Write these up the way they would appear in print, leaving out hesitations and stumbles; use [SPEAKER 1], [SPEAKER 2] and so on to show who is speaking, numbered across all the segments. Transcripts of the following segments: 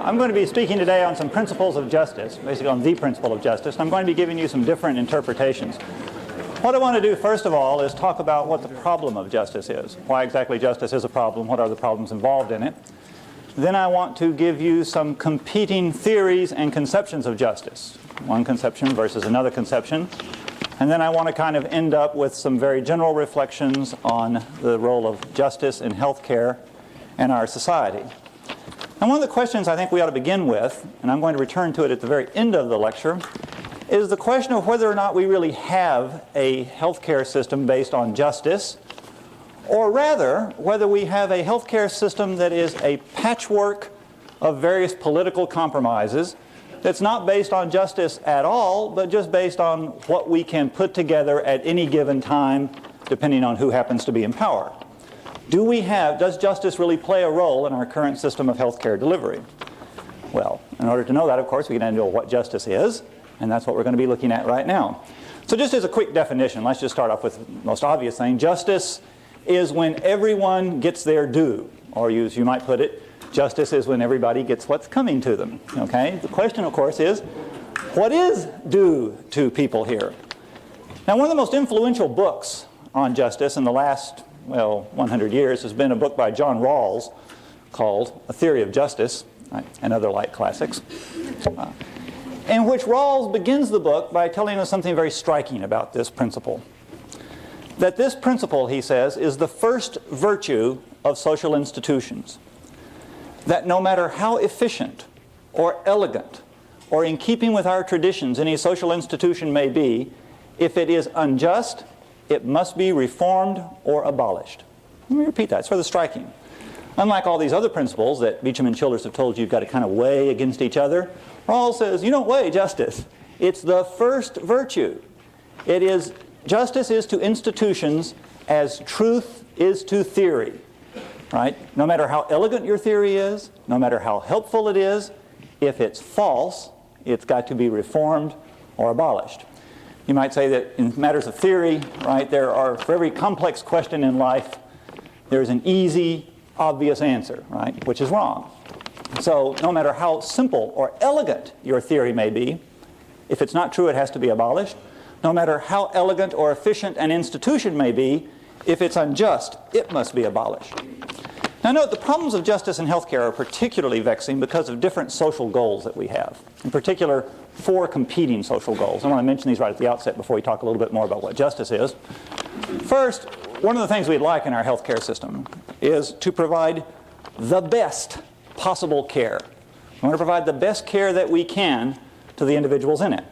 [SPEAKER 1] I'm going to be speaking today on some principles of justice, basically on the principle of justice. And I'm going to be giving you some different interpretations. What I want to do, first of all, is talk about what the problem of justice is. Why exactly justice is a problem, what are the problems involved in it. Then I want to give you some competing theories and conceptions of justice. One conception versus another conception. And then I want to kind of end up with some very general reflections on the role of justice in healthcare and our society. And one of the questions I think we ought to begin with, and I'm going to return to it at the very end of the lecture, is the question of whether or not we really have a healthcare system based on justice, or rather, whether we have a healthcare system that is a patchwork of various political compromises that's not based on justice at all, but just based on what we can put together at any given time, depending on who happens to be in power. Does justice really play a role in our current system of healthcare delivery? Well, in order to know that, of course, we can know what justice is, and that's what we're going to be looking at right now. So just as a quick definition, let's just start off with the most obvious thing. Justice is when everyone gets their due, or as you might put it, justice is when everybody gets what's coming to them. Okay? The question, of course, is what is due to people here? Now, one of the most influential books on justice in the last, 100 years has been a book by John Rawls called A Theory of Justice, and other like classics, in which Rawls begins the book by telling us something very striking about this principle. That this principle, he says, is the first virtue of social institutions. That no matter how efficient or elegant or in keeping with our traditions any social institution may be, if it is unjust, it must be reformed or abolished. Let me repeat that. It's rather striking. Unlike all these other principles that Beecham and Childers have told you you've got to kind of weigh against each other, Rawls says you don't weigh justice. It's the first virtue. Justice is to institutions as truth is to theory. Right? No matter how elegant your theory is, no matter how helpful it is, if it's false, it's got to be reformed or abolished. You might say that in matters of theory, right, for every complex question in life, there's an easy, obvious answer, right, which is wrong. So no matter how simple or elegant your theory may be, if it's not true, it has to be abolished. No matter how elegant or efficient an institution may be, if it's unjust, it must be abolished. Now note, the problems of justice in healthcare are particularly vexing because of different social goals that we have. In particular, 4 competing social goals. I want to mention these right at the outset before we talk a little bit more about what justice is. First, one of the things we'd like in our healthcare system is to provide the best possible care. We want to provide the best care that we can to the individuals in it.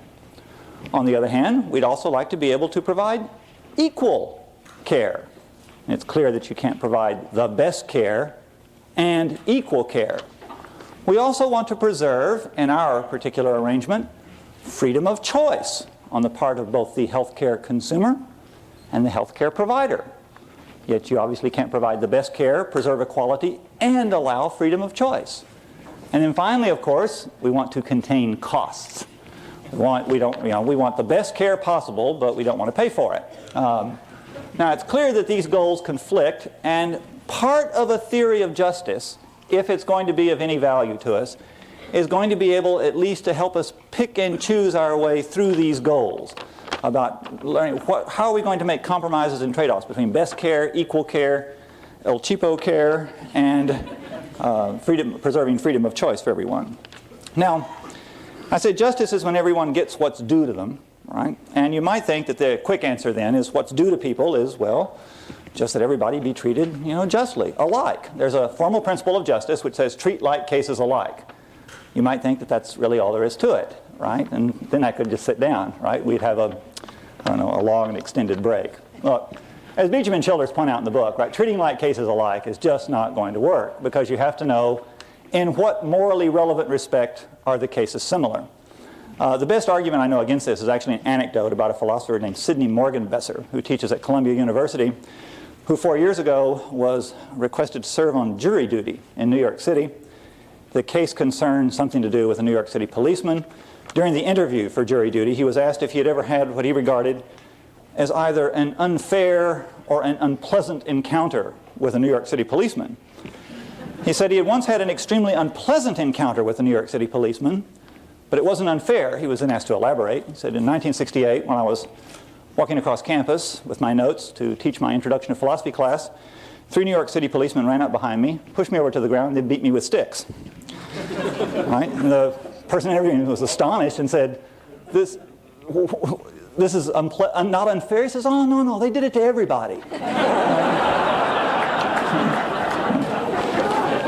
[SPEAKER 1] On the other hand, we'd also like to be able to provide equal care. And it's clear that you can't provide the best care and equal care. We also want to preserve, in our particular arrangement, freedom of choice on the part of both the healthcare consumer and the healthcare provider. Yet you obviously can't provide the best care, preserve equality, and allow freedom of choice. And then finally, of course, we want to contain costs. We want the best care possible, but we don't want to pay for it. Now, it's clear that these goals conflict, and part of a theory of justice, if it's going to be of any value to us, is going to be able at least to help us pick and choose our way through these goals about learning how are we going to make compromises and trade-offs between best care, equal care, el cheapo care, and preserving freedom of choice for everyone. Now, I said justice is when everyone gets what's due to them. Right? And you might think that the quick answer then is what's due to people is, well, just that everybody be treated, justly, alike. There's a formal principle of justice which says treat like cases alike. You might think that that's really all there is to it, right? And then I could just sit down, right? We'd have a long and extended break. Look, as Beecham and Childers point out in the book, right, treating like cases alike is just not going to work because you have to know in what morally relevant respect are the cases similar. The best argument I know against this is actually an anecdote about a philosopher named Sidney Morgenbesser, who teaches at Columbia University, who 4 years ago was requested to serve on jury duty in New York City. The case concerned something to do with a New York City policeman. During the interview for jury duty, he was asked if he had ever had what he regarded as either an unfair or an unpleasant encounter with a New York City policeman. He said he had once had an extremely unpleasant encounter with a New York City policeman, but it wasn't unfair. He was then asked to elaborate. He said, in 1968, when I was walking across campus with my notes to teach my introduction to philosophy class, 3 New York City policemen ran up behind me, pushed me over to the ground, and they beat me with sticks. Right? And the person interviewing me was astonished and said, this is not unfair. He says, oh, no, they did it to everybody.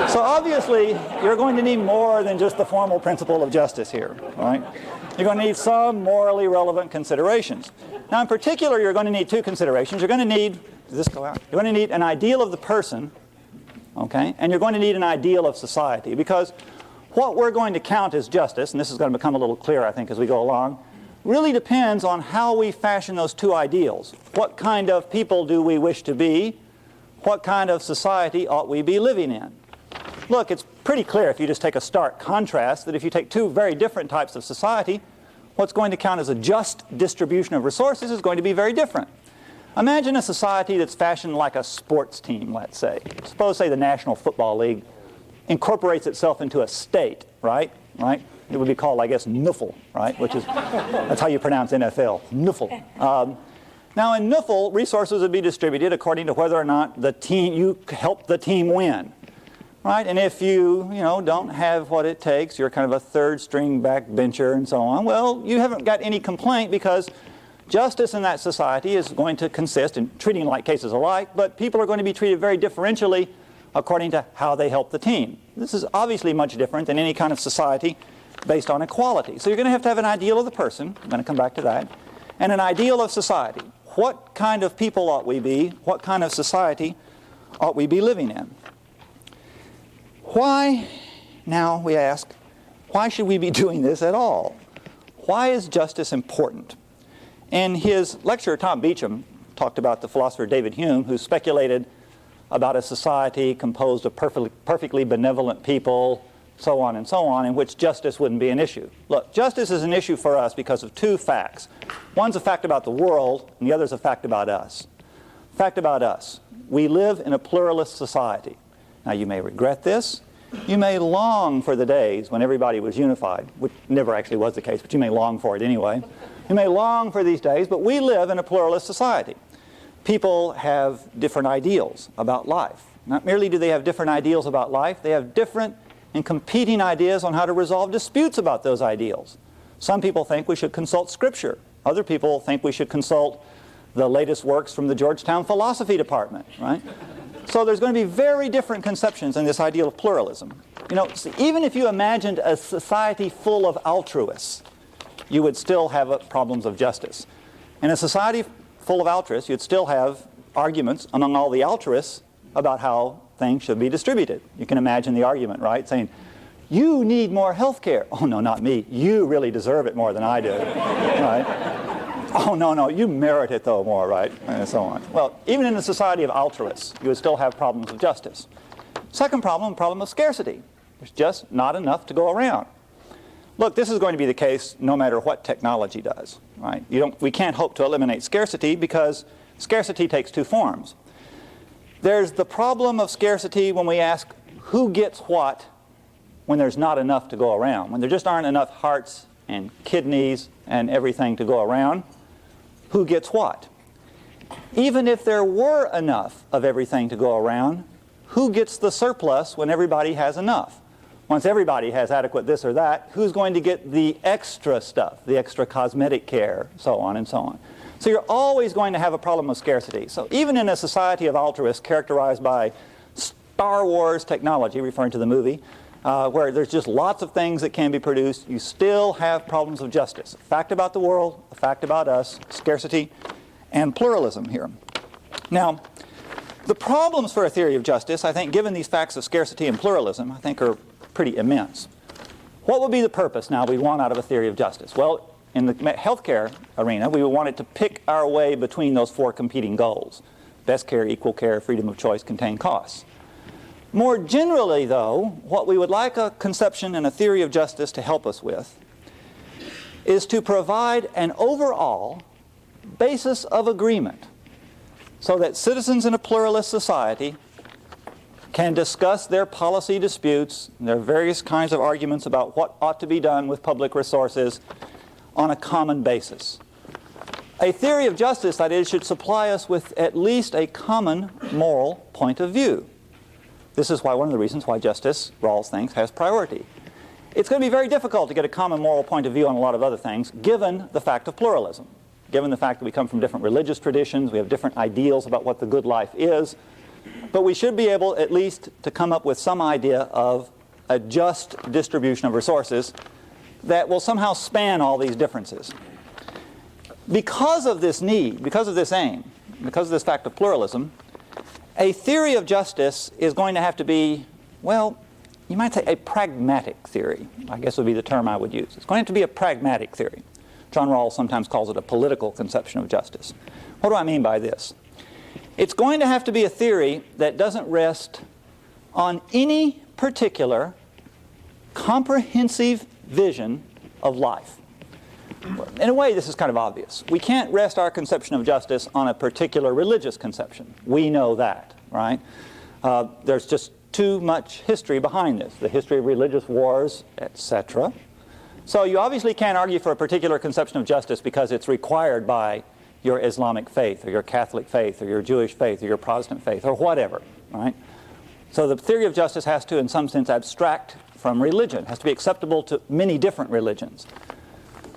[SPEAKER 1] So obviously, you're going to need more than just the formal principle of justice here, right? You're going to need some morally relevant considerations. Now, in particular, you're going to need 2 considerations. You're going to need, does this go out? You're going to need an ideal of the person, okay? And you're going to need an ideal of society, because what we're going to count as justice, and this is going to become a little clearer, I think, as we go along, really depends on how we fashion those 2 ideals. What kind of people do we wish to be? What kind of society ought we be living in? Look, it's pretty clear if you just take a stark contrast that if you take 2 very different types of society, what's going to count as a just distribution of resources is going to be very different. Imagine a society that's fashioned like a sports team, let's say. Suppose, say, the National Football League incorporates itself into a state, right? It would be called, I guess, NUFL, right? Which is, that's how you pronounce NFL, NUFL. Now, in NUFL, resources would be distributed according to whether or not you help the team win. Right? And if you don't have what it takes, you're kind of a 3rd string backbencher and so on, well, you haven't got any complaint, because justice in that society is going to consist in treating like cases alike, but people are going to be treated very differentially according to how they help the team. This is obviously much different than any kind of society based on equality. So you're going to have an ideal of the person, I'm going to come back to that, and an ideal of society. What kind of people ought we be? What kind of society ought we be living in? Why, now we ask, why should we be doing this at all? Why is justice important? In his lecture, Tom Beecham talked about the philosopher David Hume, who speculated about a society composed of perfectly benevolent people, so on and so on, in which justice wouldn't be an issue. Look, justice is an issue for us because of 2 facts. One's a fact about the world, and the other's a fact about us. Fact about us. We live in a pluralist society. Now, you may regret this. You may long for the days when everybody was unified, which never actually was the case, but you may long for it anyway. You may long for these days, but we live in a pluralist society. People have different ideals about life. Not merely do they have different ideals about life, they have different and competing ideas on how to resolve disputes about those ideals. Some people think we should consult Scripture. Other people think we should consult the latest works from the Georgetown Philosophy Department, right? So there's going to be very different conceptions in this ideal of pluralism. Even if you imagined a society full of altruists, you would still have problems of justice. In a society full of altruists, you'd still have arguments among all the altruists about how things should be distributed. You can imagine the argument, right? Saying, you need more health care. Oh, no, not me. You really deserve it more than I do, right? Oh, no, you merit it, though, more, right? And so on. Well, even in a society of altruists, you would still have problems of justice. Second problem of scarcity. There's just not enough to go around. Look, this is going to be the case no matter what technology does, right? We can't hope to eliminate scarcity because scarcity takes 2 forms. There's the problem of scarcity when we ask who gets what when there's not enough to go around, when there just aren't enough hearts and kidneys and everything to go around. Who gets what? Even if there were enough of everything to go around, who gets the surplus when everybody has enough? Once everybody has adequate this or that, who's going to get the extra stuff, the extra cosmetic care, so on and so on. So you're always going to have a problem of scarcity. So even in a society of altruists characterized by Star Wars technology, referring to the movie, where there's just lots of things that can be produced, you still have problems of justice. A fact about the world, a fact about us, scarcity, and pluralism here. Now, the problems for a theory of justice, I think, given these facts of scarcity and pluralism, I think are pretty immense. What would be the purpose now we want out of a theory of justice? Well, in the healthcare arena, we would want it to pick our way between those 4 competing goals. Best care, equal care, freedom of choice, contained costs. More generally, though, what we would like a conception and a theory of justice to help us with is to provide an overall basis of agreement so that citizens in a pluralist society can discuss their policy disputes, their various kinds of arguments about what ought to be done with public resources on a common basis. A theory of justice, that is, should supply us with at least a common moral point of view. This is why one of the reasons why justice, Rawls thinks, has priority. It's going to be very difficult to get a common moral point of view on a lot of other things, given the fact of pluralism, given the fact that we come from different religious traditions, we have different ideals about what the good life is, but we should be able at least to come up with some idea of a just distribution of resources that will somehow span all these differences. Because of this need, because of this aim, because of this fact of pluralism, a theory of justice is going to have to be, well, you might say a pragmatic theory, I guess would be the term I would use. It's going to have to be a pragmatic theory. John Rawls sometimes calls it a political conception of justice. What do I mean by this? It's going to have to be a theory that doesn't rest on any particular comprehensive vision of life. In a way, this is kind of obvious. We can't rest our conception of justice on a particular religious conception. We know that, right? There's just too much history behind this, the history of religious wars, etc. So you obviously can't argue for a particular conception of justice because it's required by your Islamic faith or your Catholic faith or your Jewish faith or your Protestant faith or whatever, right? So the theory of justice has to, in some sense, abstract from religion, has to be acceptable to many different religions.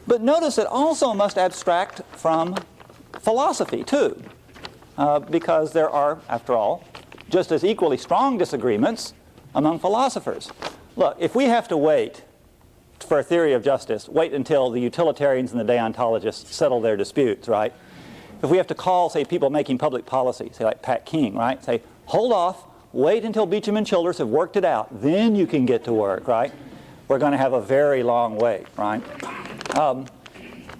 [SPEAKER 1] But notice it also must abstract from philosophy, too, because there are, after all, just as equally strong disagreements among philosophers. Look, if we have to wait for a theory of justice, wait until the utilitarians and the deontologists settle their disputes, right? If we have to call, say, people making public policy, say like Pat King, right? Say, hold off, wait until Beecham and Childers have worked it out, then you can get to work, right? We're going to have a very long wait, right?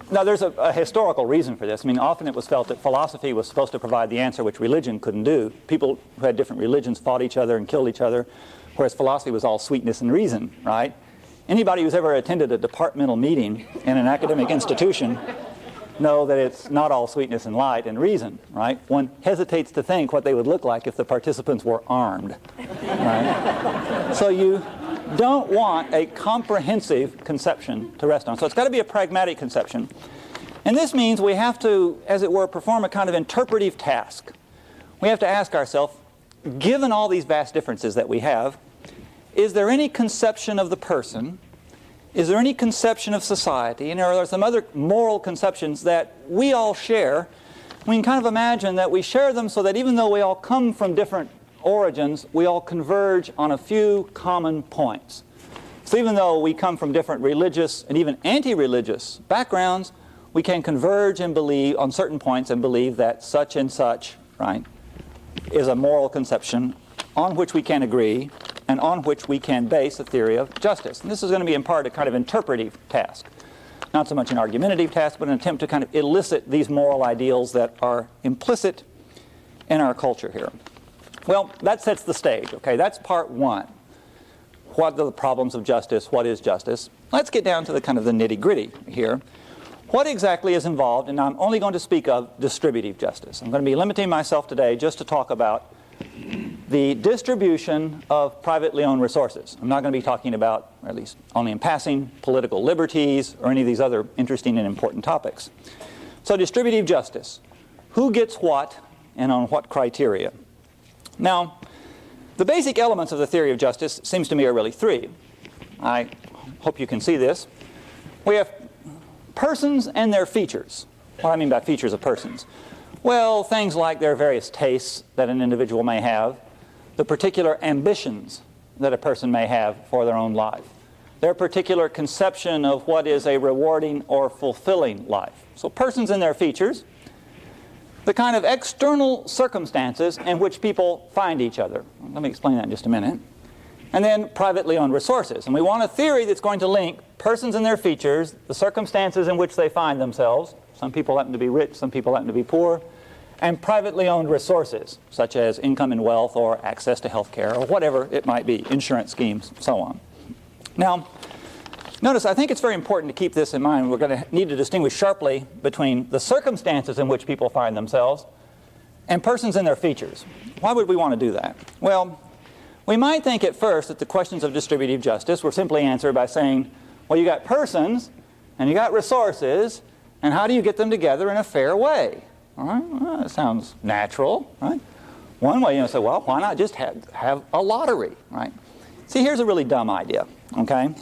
[SPEAKER 1] Now, there's a historical reason for this. I mean, often it was felt that philosophy was supposed to provide the answer which religion couldn't do. People who had different religions fought each other and killed each other, whereas philosophy was all sweetness and reason, right? Anybody who's ever attended a departmental meeting in an academic institution know that it's not all sweetness and light and reason, right? One hesitates to think what they would look like if the participants were armed, right? So you don't want a comprehensive conception to rest on. So it's got to be a pragmatic conception. And this means we have to, as it were, perform a kind of interpretive task. We have to ask ourselves, given all these vast differences that we have, is there any conception of the person, is there any conception of society, and are there some other moral conceptions that we all share? We can kind of imagine that we share them so that even though we all come from different origins, we all converge on a few common points. So even though we come from different religious and even anti-religious backgrounds, we can converge and believe on certain points and believe that such and such, right, is a moral conception on which we can agree and on which we can base a theory of justice. And this is going to be in part a kind of interpretive task. Not so much an argumentative task, but an attempt to kind of elicit these moral ideals that are implicit in our culture here. Well, that sets the stage, okay? That's part one. What are the problems of justice? What is justice? Let's get down to the kind of the nitty-gritty here. What exactly is involved? And I'm only going to speak of distributive justice. I'm going to be limiting myself today just to talk about the distribution of privately owned resources. I'm not going to be talking about, or at least only in passing, political liberties or any of these other interesting and important topics. So distributive justice. Who gets what and on what criteria? Now, the basic elements of the theory of justice seems to me are really three. I hope you can see this. We have persons and their features. What do I mean by features of persons? Well, things like their various tastes that an individual may have, the particular ambitions that a person may have for their own life, their particular conception of what is a rewarding or fulfilling life. So persons and their features, the kind of external circumstances in which people find each other. Let me explain that in just a minute. And then privately owned resources. And we want a theory that's going to link persons and their features, the circumstances in which they find themselves. Some people happen to be rich, some people happen to be poor. And privately owned resources, such as income and wealth or access to health care or whatever it might be, insurance schemes, so on. Now, notice, I think it's very important to keep this in mind. We're going to need to distinguish sharply between the circumstances in which people find themselves and persons and their features. Why would we want to do that? Well, We might think at first that the questions of distributive justice were simply answered by saying, well, you got persons and you got resources, and how do you get them together in a fair way? All right, well, that sounds natural, right? One way, say, well, why not just have a lottery, right? See, here's a really dumb idea, okay?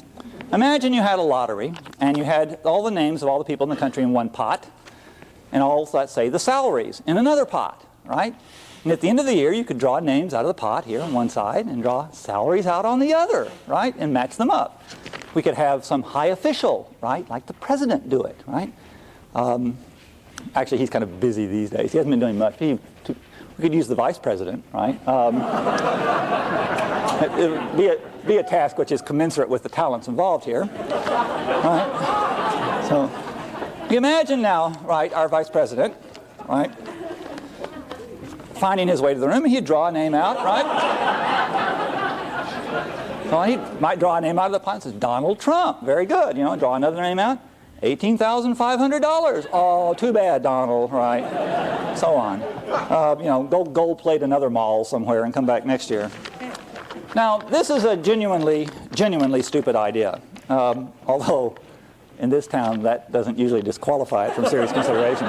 [SPEAKER 1] Imagine you had a lottery, and you had all the names of all the people in the country in one pot, and all, let's say, the salaries in another pot, right? And at the end of the year, you could draw names out of the pot here on one side and draw salaries out on the other, right? And match them up. We could have some high official, right? Like the president do it, right? Actually, he's kind of busy these days. He hasn't been doing much. We could use the vice president, right? It would be a task which is commensurate with the talents involved here, right? So, you imagine now, right, our vice president, right, finding his way to the room, and he'd draw a name out, right? So he might draw a name out of the pot and says, Donald Trump. Very good. Draw another name out. $18,500. Oh, too bad, Donald, right? So on. Go gold plate another mall somewhere and come back next year. Now, this is a genuinely stupid idea. Although, in this town, that doesn't usually disqualify it from serious consideration.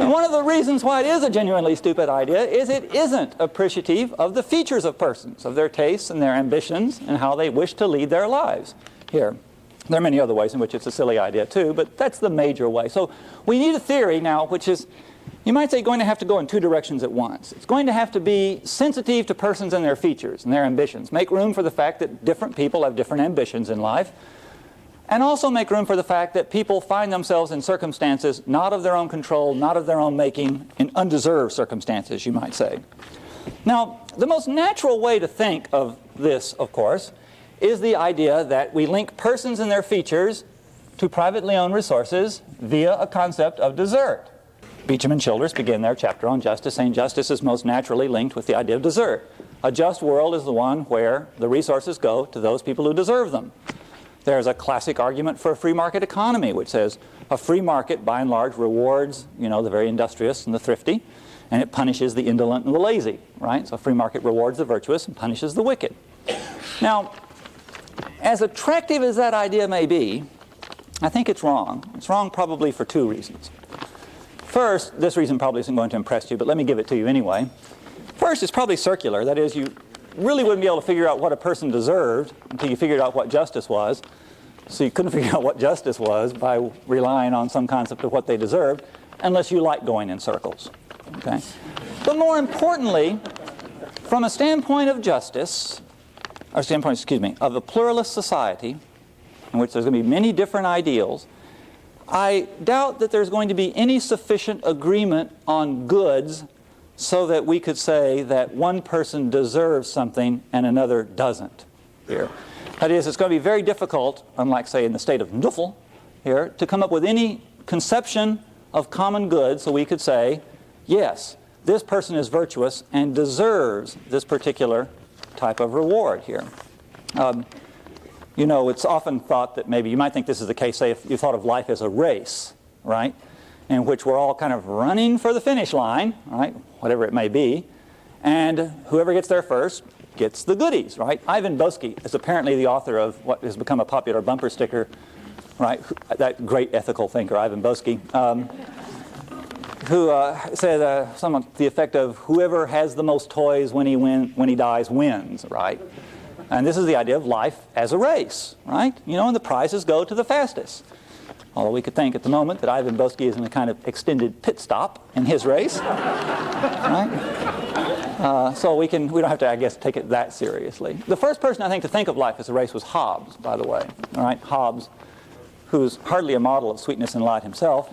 [SPEAKER 1] And one of the reasons why it is a genuinely stupid idea is it isn't appreciative of the features of persons, of their tastes and their ambitions, and how they wish to lead their lives. Here, there are many other ways in which it's a silly idea too, but that's the major way. So we need a theory now which is, you might say, going to have to go in two directions at once. It's going to have to be sensitive to persons and their features and their ambitions. Make room for the fact that different people have different ambitions in life. And also make room for the fact that people find themselves in circumstances not of their own control, not of their own making, in undeserved circumstances, you might say. Now, the most natural way to think of this, of course, is the idea that we link persons and their features to privately owned resources via a concept of desert. Beecham and Childress begin their chapter on justice saying justice is most naturally linked with the idea of desert. A just world is the one where the resources go to those people who deserve them. There's a classic argument for a free market economy which says a free market by and large rewards, the very industrious and the thrifty, and it punishes the indolent and the lazy, right? So a free market rewards the virtuous and punishes the wicked. Now, as attractive as that idea may be, I think it's wrong. It's wrong probably for two reasons. First, this reason probably isn't going to impress you, but let me give it to you anyway. First, it's probably circular. That is, you really wouldn't be able to figure out what a person deserved until you figured out what justice was. So you couldn't figure out what justice was by relying on some concept of what they deserved, unless you like going in circles. Okay? But more importantly, from a standpoint of justice, or standpoint, of a pluralist society in which there's going to be many different ideals, I doubt that there's going to be any sufficient agreement on goods so that we could say that one person deserves something and another doesn't here. That is, it's going to be very difficult, unlike, say, in the state of Nuffel here, to come up with any conception of common good so we could say, yes, this person is virtuous and deserves this particular type of reward here. It's often thought that maybe you might think this is the case, say, if you thought of life as a race, right, in which we're all kind of running for the finish line, right, whatever it may be, and whoever gets there first gets the goodies, right? Ivan Boesky is apparently the author of what has become a popular bumper sticker, right, that great ethical thinker, Ivan Boesky, who said something to the effect of whoever has the most toys when he dies wins, right? And this is the idea of life as a race, right? And the prizes go to the fastest. Although we could think at the moment that Ivan Boesky is in a kind of extended pit stop in his race, right? So we don't have to, I guess, take it that seriously. The first person, I think, to think of life as a race was Hobbes, by the way. All right, Hobbes, who's hardly a model of sweetness and light himself.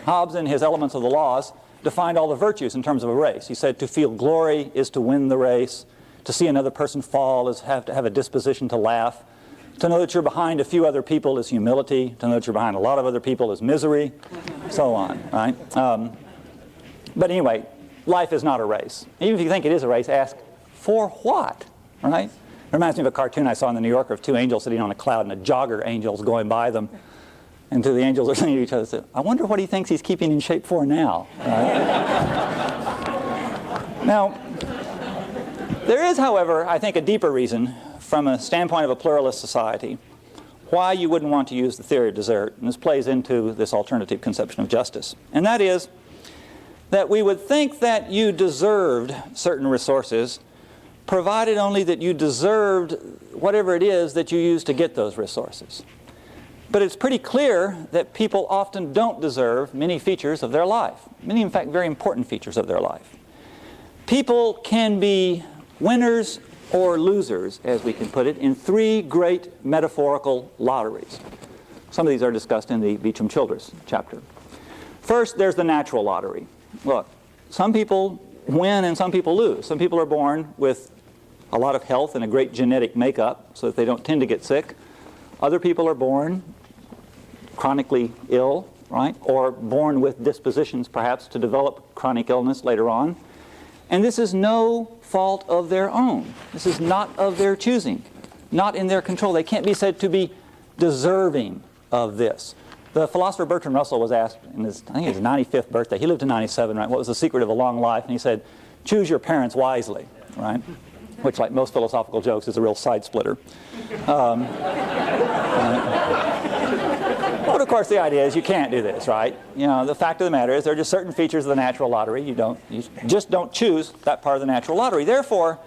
[SPEAKER 1] Hobbes, in his Elements of the Laws, defined all the virtues in terms of a race. He said to feel glory is to win the race. To see another person fall is to have a disposition to laugh. To know that you're behind a few other people is humility. To know that you're behind a lot of other people is misery. So on, right? But anyway, life is not a race. Even if you think it is a race, ask, for what? Right? It reminds me of a cartoon I saw in the New Yorker of two angels sitting on a cloud and a jogger angel's going by them. And the angels are saying to each other, say, I wonder what he thinks he's keeping in shape for now. Right? Now, There is, however, I think, a deeper reason from a standpoint of a pluralist society why you wouldn't want to use the theory of desert, and this plays into this alternative conception of justice. And that is that we would think that you deserved certain resources provided only that you deserved whatever it is that you use to get those resources. But it's pretty clear that people often don't deserve many features of their life, many, in fact, very important features of their life. People can be winners or losers, as we can put it, in three great metaphorical lotteries. Some of these are discussed in the Beecham-Childress chapter. First, there's the natural lottery. Look, some people win and some people lose. Some people are born with a lot of health and a great genetic makeup so that they don't tend to get sick. Other people are born chronically ill, right? Or born with dispositions, perhaps, to develop chronic illness later on. And this is no fault of their own. This is not of their choosing, not in their control. They can't be said to be deserving of this. The philosopher Bertrand Russell was asked in his, I think his 95th birthday, he lived to 97, right? What was the secret of a long life? And he said, choose your parents wisely, right? Which, like most philosophical jokes, is a real side splitter. But of course the idea is you can't do this, right? You know, the fact of the matter is there are just certain features of the natural lottery. You just don't choose that part of the natural lottery. Therefore,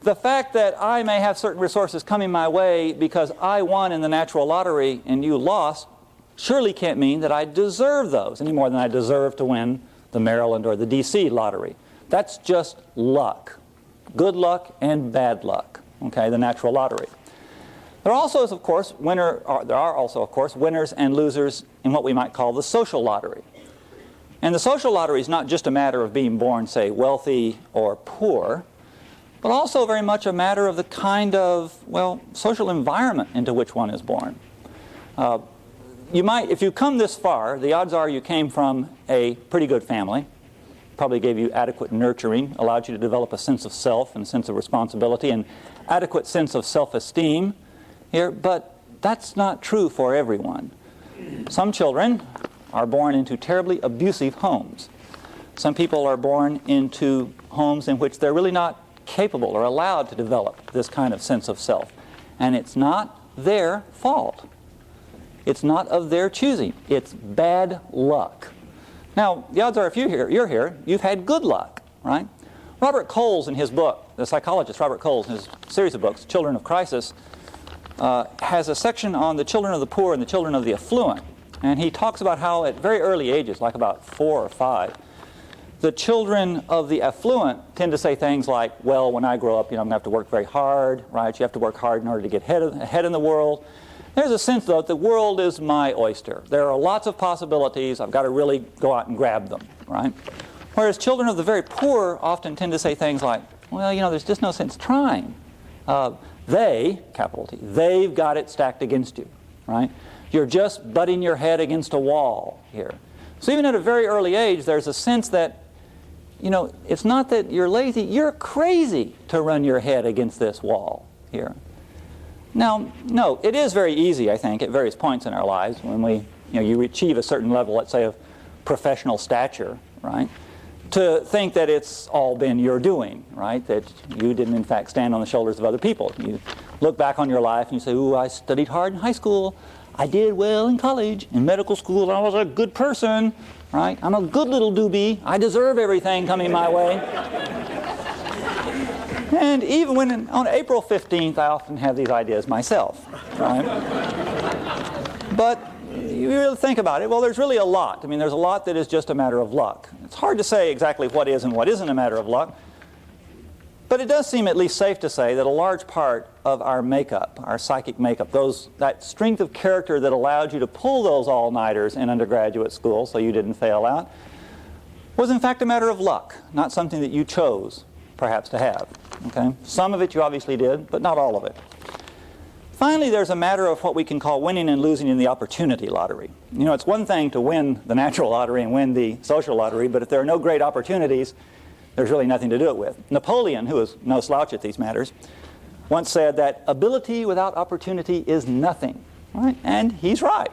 [SPEAKER 1] the fact that I may have certain resources coming my way because I won in the natural lottery and you lost surely can't mean that I deserve those any more than I deserve to win the Maryland or the DC lottery. That's just luck. Good luck and bad luck, okay, the natural lottery. There are also, of course, winners and losers in what we might call the social lottery. And the social lottery is not just a matter of being born, say, wealthy or poor, but also very much a matter of the kind of, well, social environment into which one is born. You might, if you come this far, the odds are you came from a pretty good family, probably gave you adequate nurturing, allowed you to develop a sense of self and a sense of responsibility and adequate sense of self-esteem here, but that's not true for everyone. Some children are born into terribly abusive homes. Some people are born into homes in which they're really not capable or allowed to develop this kind of sense of self. And it's not their fault. It's not of their choosing. It's bad luck. Now, the odds are if you're here, you've had good luck, right? Robert Coles in his book, the psychologist Robert Coles in his series of books, Children of Crisis, has a section on the children of the poor and the children of the affluent. And he talks about how at very early ages, like about 4 or 5, the children of the affluent tend to say things like, well, when I grow up, I'm going to have to work very hard, right? You have to work hard in order to get ahead in the world. There's a sense, though, that the world is my oyster. There are lots of possibilities. I've got to really go out and grab them, right? Whereas children of the very poor often tend to say things like, well, there's just no sense trying. They, capital T, they've got it stacked against you, right? You're just butting your head against a wall here. So even at a very early age, there's a sense that, it's not that you're lazy, you're crazy to run your head against this wall here. Now, no, it is very easy, I think, at various points in our lives when you achieve a certain level, let's say, of professional stature, right? To think that it's all been your doing, right? That you didn't, in fact, stand on the shoulders of other people. You look back on your life and you say, ooh, I studied hard in high school. I did well in college. In medical school, I was a good person, right? I'm a good little doobie. I deserve everything coming my way. And even when on April 15th, I often have these ideas myself, right? But you really think about it, well, there's really a lot. There's a lot that is just a matter of luck. It's hard to say exactly what is and what isn't a matter of luck, but it does seem at least safe to say that a large part of our makeup, our psychic makeup, that strength of character that allowed you to pull those all-nighters in undergraduate school so you didn't fail out, was in fact a matter of luck, not something that you chose, perhaps, to have. Okay? Some of it you obviously did, but not all of it. Finally, there's a matter of what we can call winning and losing in the opportunity lottery. It's one thing to win the natural lottery and win the social lottery, but if there are no great opportunities, there's really nothing to do it with. Napoleon, who was no slouch at these matters, once said that ability without opportunity is nothing. Right? And he's right.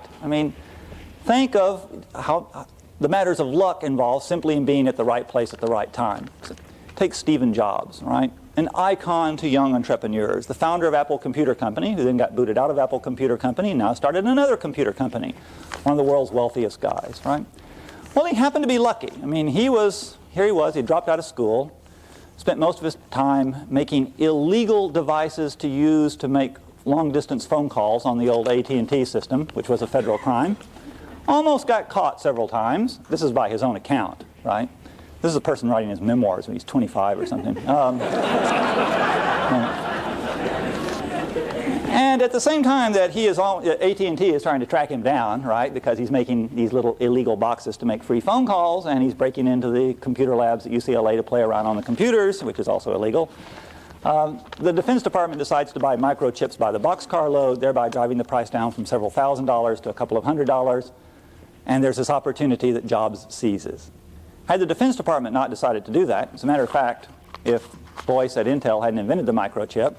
[SPEAKER 1] Think of how the matters of luck involve simply in being at the right place at the right time. Take Stephen Jobs, right? An icon to young entrepreneurs, the founder of Apple Computer Company, who then got booted out of Apple Computer Company and now started another computer company, one of the world's wealthiest guys, right? Well, he happened to be lucky. I mean, here he was, he dropped out of school, spent most of his time making illegal devices to use to make long-distance phone calls on the old AT&T system, which was a federal crime. Almost got caught several times. This is by his own account, right? This is a person writing his memoirs when he's 25 or something. And at the same time that AT&T is trying to track him down, right, because he's making these little illegal boxes to make free phone calls, and he's breaking into the computer labs at UCLA to play around on the computers, which is also illegal. The Defense Department decides to buy microchips by the boxcar load, thereby driving the price down from several $1,000s to a couple of $100s. And there's this opportunity that Jobs seizes. Had the Defense Department not decided to do that, as a matter of fact, if Boyce at Intel hadn't invented the microchip,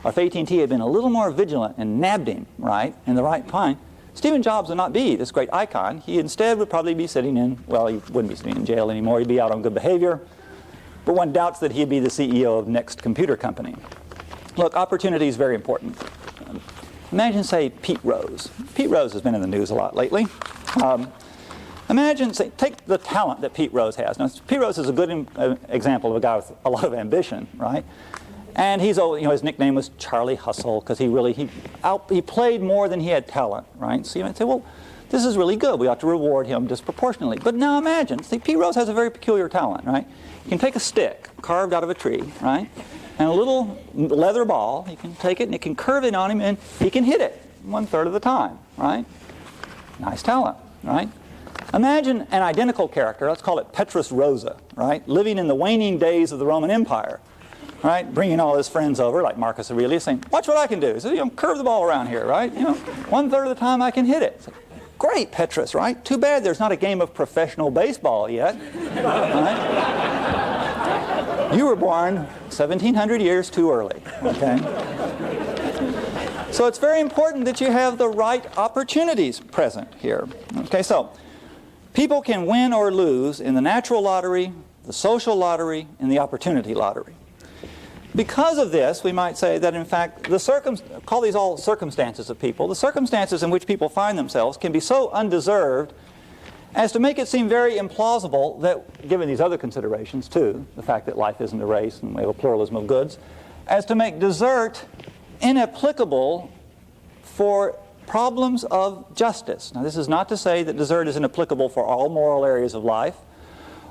[SPEAKER 1] or if AT&T had been a little more vigilant and nabbed him, right, in the right time, Stephen Jobs would not be this great icon. He instead would probably be sitting in, well, he wouldn't be sitting in jail anymore. He'd be out on good behavior. But one doubts that he'd be the CEO of Next Computer Company. Look, opportunity is very important. Imagine, say, Pete Rose. Pete Rose has been in the news a lot lately. Imagine, say, take the talent that Pete Rose has. Now, Pete Rose is a good example of a guy with a lot of ambition, right? And he's, his nickname was Charlie Hustle because he played more than he had talent, right? So you might say, well, this is really good. We ought to reward him disproportionately. But now imagine, see, Pete Rose has a very peculiar talent, right? You can take a stick carved out of a tree, right? And a little leather ball, you can take it and it can curve in on him and he can hit it 1/3 of the time, right? Nice talent, right? Imagine an identical character, let's call it Petrus Rosa, right? Living in the waning days of the Roman Empire, right? Bringing all his friends over, like Marcus Aurelius, saying, watch what I can do. So, curve the ball around here, right? 1/3 of the time I can hit it. So, great, Petrus, right? Too bad there's not a game of professional baseball yet, right? You were born 1,700 years too early, okay? So it's very important that you have the right opportunities present here. Okay, so people can win or lose in the natural lottery, the social lottery, and the opportunity lottery. Because of this, we might say that in fact, call these all circumstances of people, the circumstances in which people find themselves can be so undeserved as to make it seem very implausible that, given these other considerations too, the fact that life isn't a race and we have a pluralism of goods, as to make desert inapplicable for problems of justice. Now, this is not to say that desert is inapplicable for all moral areas of life,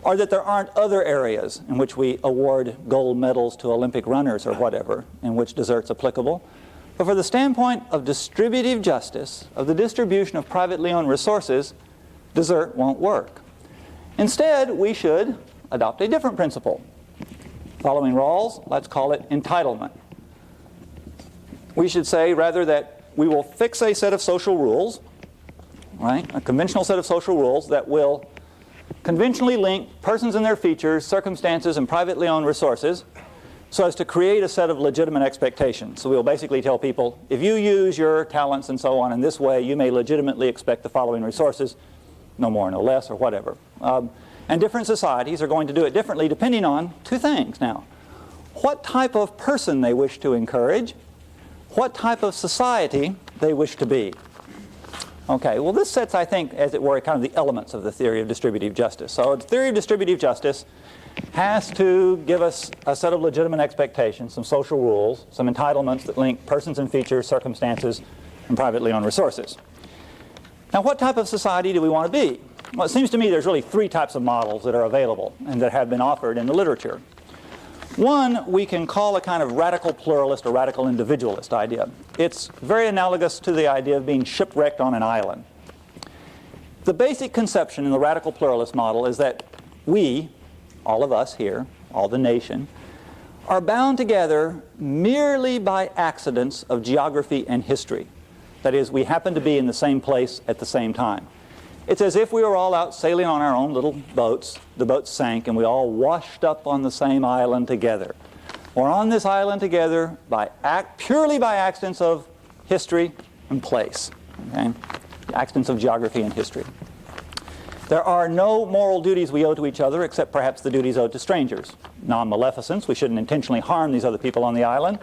[SPEAKER 1] or that there aren't other areas in which we award gold medals to Olympic runners or whatever, in which desert's applicable. But for the standpoint of distributive justice, of the distribution of privately owned resources, desert won't work. Instead, we should adopt a different principle. Following Rawls, let's call it entitlement. We should say rather that we will fix a set of social rules, right? A conventional set of social rules that will conventionally link persons and their features, circumstances, and privately owned resources so as to create a set of legitimate expectations. So we'll basically tell people, if you use your talents and so on in this way, you may legitimately expect the following resources, no more, no less, or whatever. And different societies are going to do it differently depending on two things now. What type of person they wish to encourage, what type of society they wish to be. Okay, well this sets, I think, as it were, kind of the elements of the theory of distributive justice. So the theory of distributive justice has to give us a set of legitimate expectations, some social rules, some entitlements that link persons and features, circumstances, and privately owned resources. Now, what type of society do we want to be? Well, it seems to me there's really three types of models that are available and that have been offered in the literature. One we can call a kind of radical pluralist or radical individualist idea. It's very analogous to the idea of being shipwrecked on an island. The basic conception in the radical pluralist model is that we, all of us here, all the nation, are bound together merely by accidents of geography and history. That is, we happen to be in the same place at the same time. It's as if we were all out sailing on our own little boats, the boats sank, and we all washed up on the same island together. We're on this island together purely by accidents of history and place, okay? Accidents of geography and history. There are no moral duties we owe to each other except perhaps the duties owed to strangers. Non-maleficence, we shouldn't intentionally harm these other people on the island.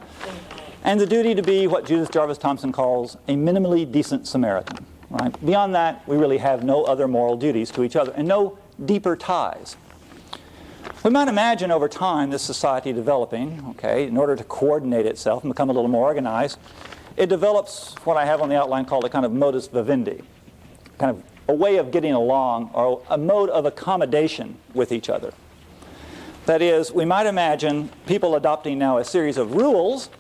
[SPEAKER 1] And the duty to be what Judith Jarvis Thompson calls a minimally decent Samaritan. Right? Beyond that, we really have no other moral duties to each other and no deeper ties. We might imagine over time this society developing, okay, in order to coordinate itself and become a little more organized. It develops what I have on the outline called a kind of modus vivendi, kind of a way of getting along or a mode of accommodation with each other. That is, we might imagine people adopting now a series of rules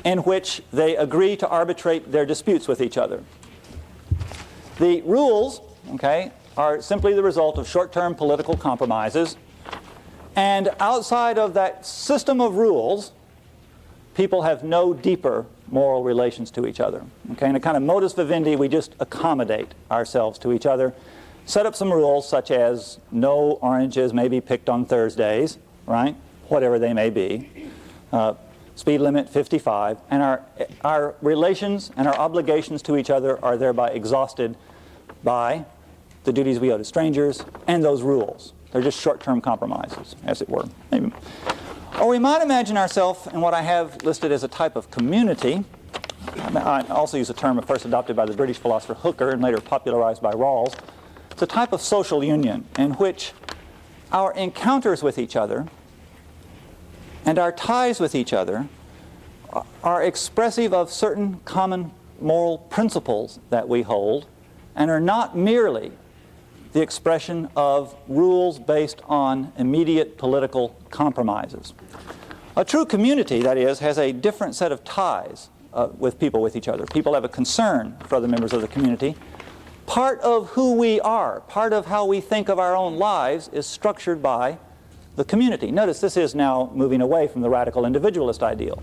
[SPEAKER 1] in which they agree to arbitrate their disputes with each other. The rules, okay, are simply the result of short-term political compromises, and outside of that system of rules, people have no deeper moral relations to each other. Okay, in a kind of modus vivendi, we just accommodate ourselves to each other, set up some rules such as no oranges may be picked on Thursdays, right, whatever they may be, speed limit 55, and our relations and our obligations to each other are thereby exhausted by the duties we owe to strangers and those rules. They're just short-term compromises, as it were. Maybe. Or we might imagine ourselves in what I have listed as a type of community. I also use a term first adopted by the British philosopher Hooker and later popularized by Rawls. It's a type of social union in which our encounters with each other and our ties with each other are expressive of certain common moral principles that we hold and are not merely the expression of rules based on immediate political compromises. A true community, that is, has a different set of ties with people with each other. People have a concern for other members of the community. Part of who we are, part of how we think of our own lives is structured by the community. Notice this is now moving away from the radical individualist ideal.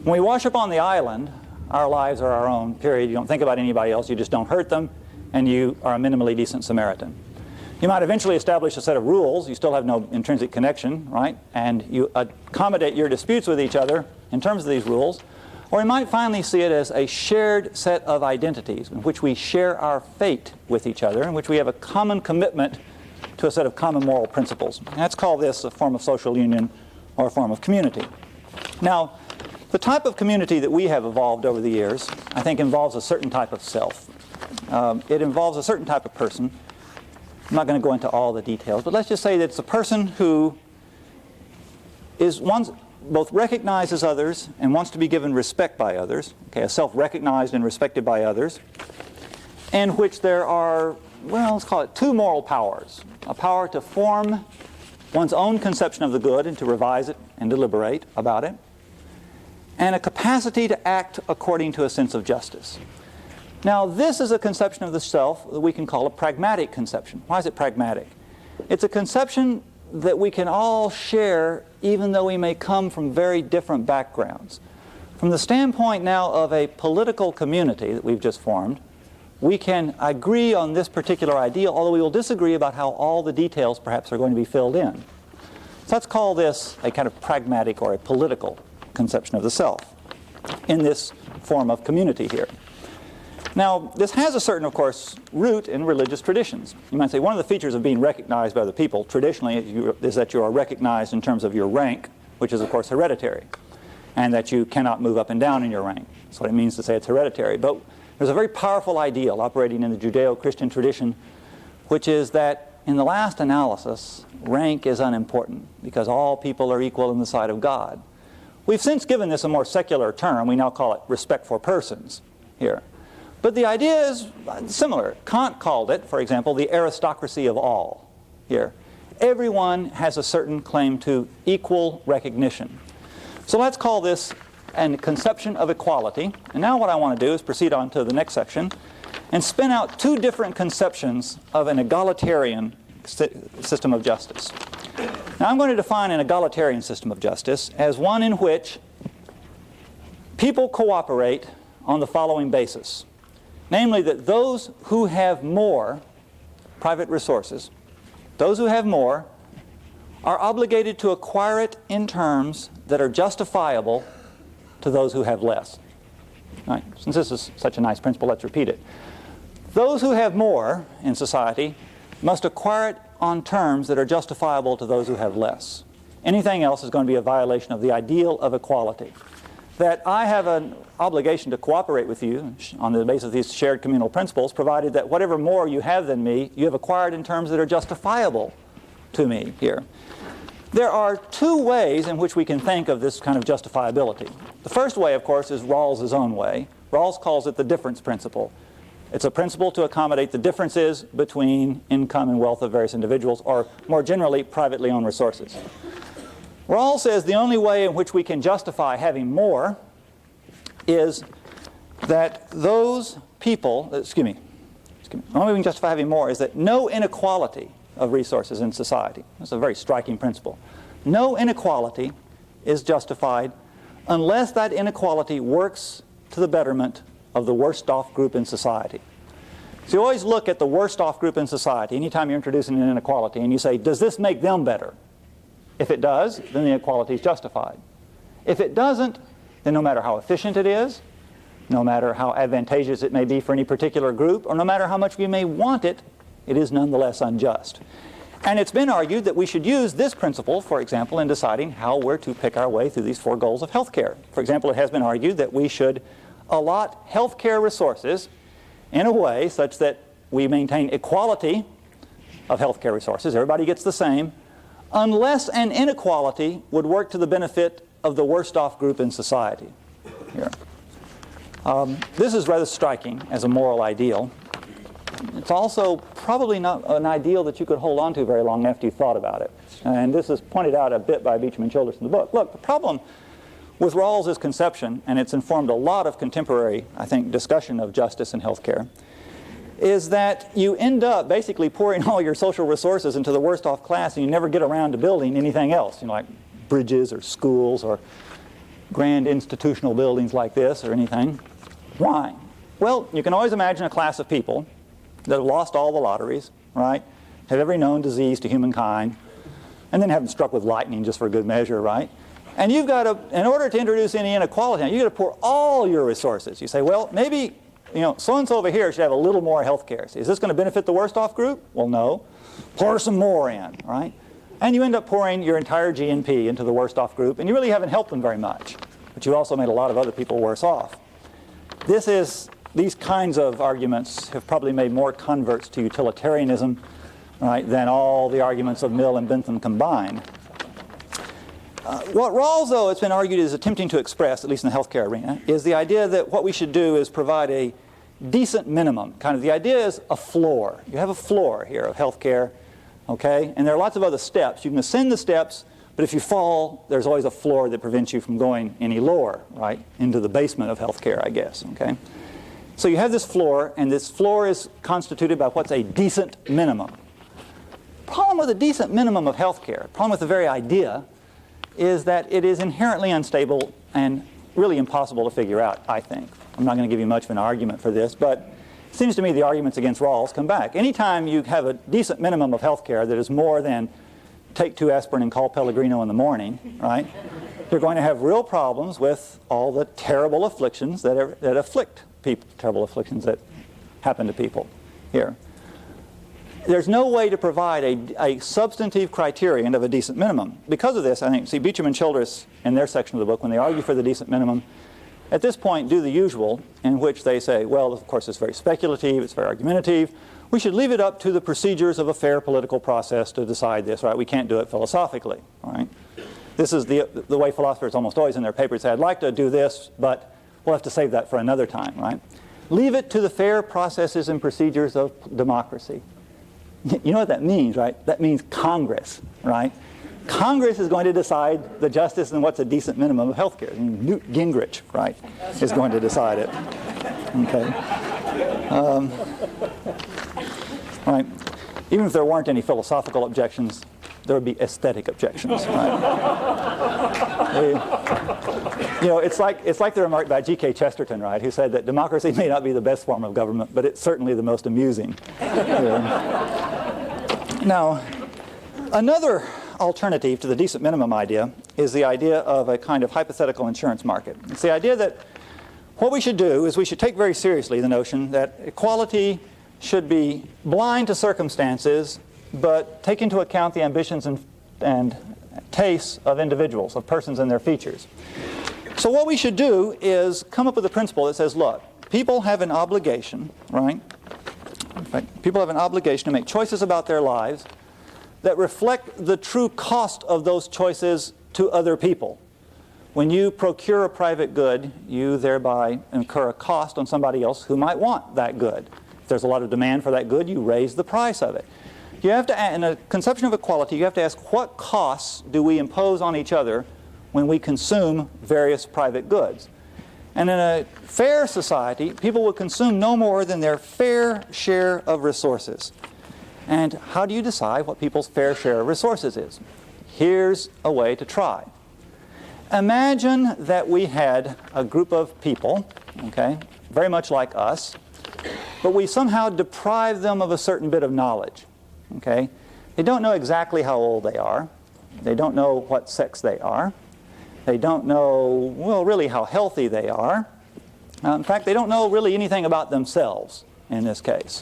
[SPEAKER 1] When we wash up on the island, our lives are our own, period. You don't think about anybody else, you just don't hurt them, and you are a minimally decent Samaritan. You might eventually establish a set of rules. You still have no intrinsic connection, right? And you accommodate your disputes with each other in terms of these rules. Or we might finally see it as a shared set of identities in which we share our fate with each other, in which we have a common commitment to a set of common moral principles. And let's call this a form of social union or a form of community. Now, the type of community that we have evolved over the years, I think, involves a certain type of self. It involves a certain type of person. I'm not going to go into all the details, but let's just say that it's a person who is both recognizes others and wants to be given respect by others, okay, a self-recognized and respected by others, in which there are, well, let's call it two moral powers. A power to form one's own conception of the good and to revise it and deliberate about it, and a capacity to act according to a sense of justice. Now, this is a conception of the self that we can call a pragmatic conception. Why is it pragmatic? It's a conception that we can all share even though we may come from very different backgrounds. From the standpoint now of a political community that we've just formed, we can agree on this particular ideal, although we will disagree about how all the details perhaps are going to be filled in. So let's call this a kind of pragmatic or a political conception of the self in this form of community here. Now, this has a certain, of course, root in religious traditions. You might say one of the features of being recognized by other people traditionally is that you are recognized in terms of your rank, which is, of course, hereditary, and that you cannot move up and down in your rank. That's what it means to say it's hereditary. But there's a very powerful ideal operating in the Judeo-Christian tradition, which is that in the last analysis, rank is unimportant because all people are equal in the sight of God. We've since given this a more secular term. We now call it respect for persons here. But the idea is similar. Kant called it, for example, the aristocracy of all here. Everyone has a certain claim to equal recognition. So let's call this a conception of equality. And now what I want to do is proceed on to the next section and spin out two different conceptions of an egalitarian system of justice. Now I'm going to define an egalitarian system of justice as one in which people cooperate on the following basis. Namely, that those who have more private resources, those who have more, are obligated to acquire it in terms that are justifiable to those who have less. All right, since this is such a nice principle, let's repeat it. Those who have more in society must acquire it on terms that are justifiable to those who have less. Anything else is going to be a violation of the ideal of equality. That I have an obligation to cooperate with you on the basis of these shared communal principles, provided that whatever more you have than me, you have acquired in terms that are justifiable to me here. There are two ways in which we can think of this kind of justifiability. The first way, of course, is Rawls's own way. Rawls calls it the difference principle. It's a principle to accommodate the differences between income and wealth of various individuals, or more generally, privately owned resources. Rawls says the only way in which we can justify having more is that those people, the only way we can justify having more is that no inequality of resources in society. That's a very striking principle. No inequality is justified unless that inequality works to the betterment of the worst off group in society. So you always look at the worst off group in society anytime you're introducing an inequality, and you say, does this make them better? If it does, then the inequality is justified. If it doesn't, then no matter how efficient it is, no matter how advantageous it may be for any particular group, or no matter how much we may want it, it is nonetheless unjust. And it's been argued that we should use this principle, for example, in deciding how we're to pick our way through these four goals of health care. For example, it has been argued that we should allot health care resources in a way such that we maintain equality of health care resources. Everybody gets the same, unless an inequality would work to the benefit of the worst off group in society. Here. This is rather striking as a moral ideal. It's also probably not an ideal that you could hold on to very long after you thought about it. And this is pointed out a bit by Beecham and Childress in the book. Look, the problem with Rawls's conception, and it's informed a lot of contemporary, I think, discussion of justice in healthcare, is that you end up basically pouring all your social resources into the worst off class, and you never get around to building anything else, like bridges or schools or grand institutional buildings like this or anything. Why? Well, you can always imagine a class of people that have lost all the lotteries, right? Have every known disease to humankind, and then have them struck with lightning just for good measure, right? And you've got to, in order to introduce any inequality, you've got to pour all your resources. You say, well, maybe, so-and-so over here should have a little more health care. Is this going to benefit the worst off group? Well, no. Pour some more in, right? And you end up pouring your entire GNP into the worst off group, and you really haven't helped them very much. But you also made a lot of other people worse off. These kinds of arguments have probably made more converts to utilitarianism, right, than all the arguments of Mill and Bentham combined. What Rawls, though, it's been argued is attempting to express, at least in the healthcare arena, is the idea that what we should do is provide a decent minimum. Kind of the idea is a floor. You have a floor here of healthcare, okay? And there are lots of other steps. You can ascend the steps, but if you fall, there's always a floor that prevents you from going any lower, right, into the basement of healthcare, I guess, okay? So you have this floor, and this floor is constituted by what's a decent minimum. Problem with a decent minimum of healthcare, problem with the very idea, is that it is inherently unstable and really impossible to figure out, I think. I'm not going to give you much of an argument for this, but it seems to me the arguments against Rawls come back. Anytime you have a decent minimum of health care that is more than take 2 aspirin and call Pellegrino in the morning, right, you're going to have real problems with all the terrible afflictions that afflict people, terrible afflictions that happen to people here. There's no way to provide a substantive criterion of a decent minimum. Because of this, I think, see, Beecham and Childress in their section of the book, when they argue for the decent minimum, at this point do the usual, in which they say, well, of course, it's very speculative, it's very argumentative. We should leave it up to the procedures of a fair political process to decide this, right? We can't do it philosophically, right? This is the way philosophers almost always in their papers say, I'd like to do this, but we'll have to save that for another time, right? Leave it to the fair processes and procedures of democracy. You know what that means, right? That means Congress, right? Congress is going to decide the justice and what's a decent minimum of health care. Newt Gingrich, right, is going to decide it. Okay. Right. Even if there weren't any philosophical objections, there would be aesthetic objections, right? It's like the remark by G.K. Chesterton, right, who said that democracy may not be the best form of government, but it's certainly the most amusing. Now, another alternative to the decent minimum idea is the idea of a kind of hypothetical insurance market. It's the idea that what we should do is we should take very seriously the notion that equality should be blind to circumstances, but take into account the ambitions and tastes of individuals, of persons and their features. So what we should do is come up with a principle that says, look, people have an obligation, right? In fact, people have an obligation to make choices about their lives that reflect the true cost of those choices to other people. When you procure a private good, you thereby incur a cost on somebody else who might want that good. If there's a lot of demand for that good, you raise the price of it. You have to, in a conception of equality, you have to ask, what costs do we impose on each other when we consume various private goods? And in a fair society, people will consume no more than their fair share of resources. And how do you decide what people's fair share of resources is? Here's a way to try. Imagine that we had a group of people, okay, very much like us, but we somehow deprive them of a certain bit of knowledge. Okay? They don't know exactly how old they are. They don't know what sex they are. They don't know, well, really how healthy they are. In fact, they don't know really anything about themselves in this case.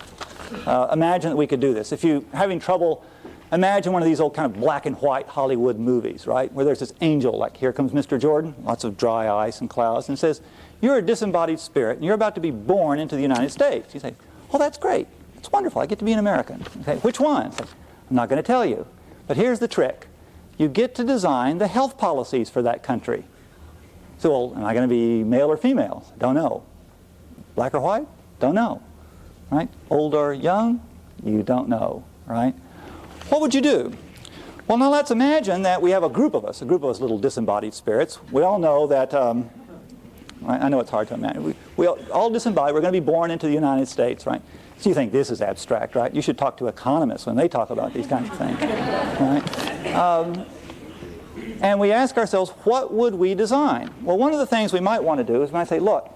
[SPEAKER 1] Imagine that we could do this. If you're having trouble, imagine one of these old kind of black and white Hollywood movies, right, where there's this angel, like here comes Mr. Jordan, lots of dry ice and clouds, and says, you're a disembodied spirit, and you're about to be born into the United States. You say, oh, that's great. It's wonderful. I get to be an American. Okay, which one? Say, I'm not going to tell you. But here's the trick. You get to design the health policies for that country. So, well, am I going to be male or female? Don't know. Black or white? Don't know. Right? Old or young? You don't know. Right? What would you do? Well, now let's imagine that we have a group of us little disembodied spirits. We all know that, I know it's hard to imagine. We all disembodied. We're going to be born into the United States, right? So you think this is abstract, right? You should talk to economists when they talk about these kinds of things, right? And we ask ourselves, what would we design? Well, one of the things we might want to do is we might say, look,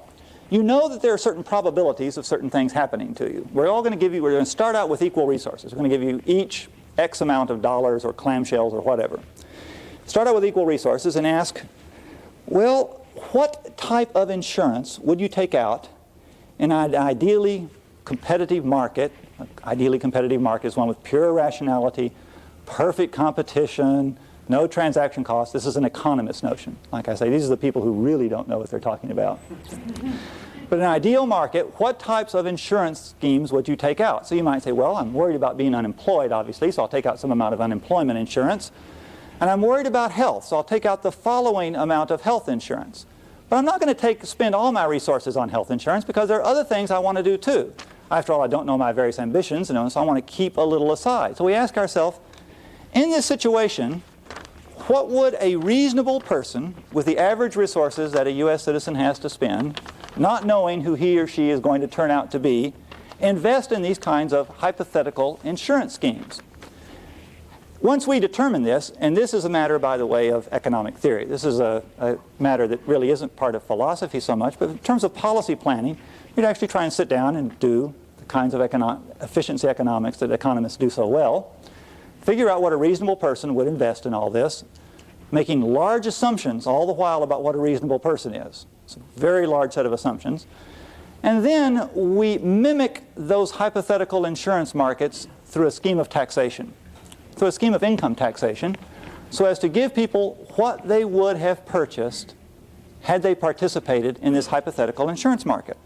[SPEAKER 1] you know that there are certain probabilities of certain things happening to you. We're going to start out with equal resources. We're going to give you each X amount of dollars or clamshells or whatever. Start out with equal resources and ask, well, what type of insurance would you take out in an ideally competitive market? Ideally competitive market is one with pure rationality, perfect competition, no transaction costs. This is an economist notion. Like I say, these are the people who really don't know what they're talking about. But in an ideal market, what types of insurance schemes would you take out? So you might say, well, I'm worried about being unemployed, obviously, so I'll take out some amount of unemployment insurance. And I'm worried about health, so I'll take out the following amount of health insurance. But I'm not going to spend all my resources on health insurance because there are other things I want to do too. After all, I don't know my various ambitions, so I want to keep a little aside. So we ask ourselves, in this situation, what would a reasonable person with the average resources that a U.S. citizen has to spend, not knowing who he or she is going to turn out to be, invest in these kinds of hypothetical insurance schemes? Once we determine this, and this is a matter, by the way, of economic theory. This is a matter that really isn't part of philosophy so much, but in terms of policy planning, you'd actually try and sit down and do the kinds of efficiency economics that economists do so well. Figure out what a reasonable person would invest in all this, making large assumptions all the while about what a reasonable person is. It's a very large set of assumptions. And then we mimic those hypothetical insurance markets through a scheme of taxation, through a scheme of income taxation, so as to give people what they would have purchased had they participated in this hypothetical insurance market.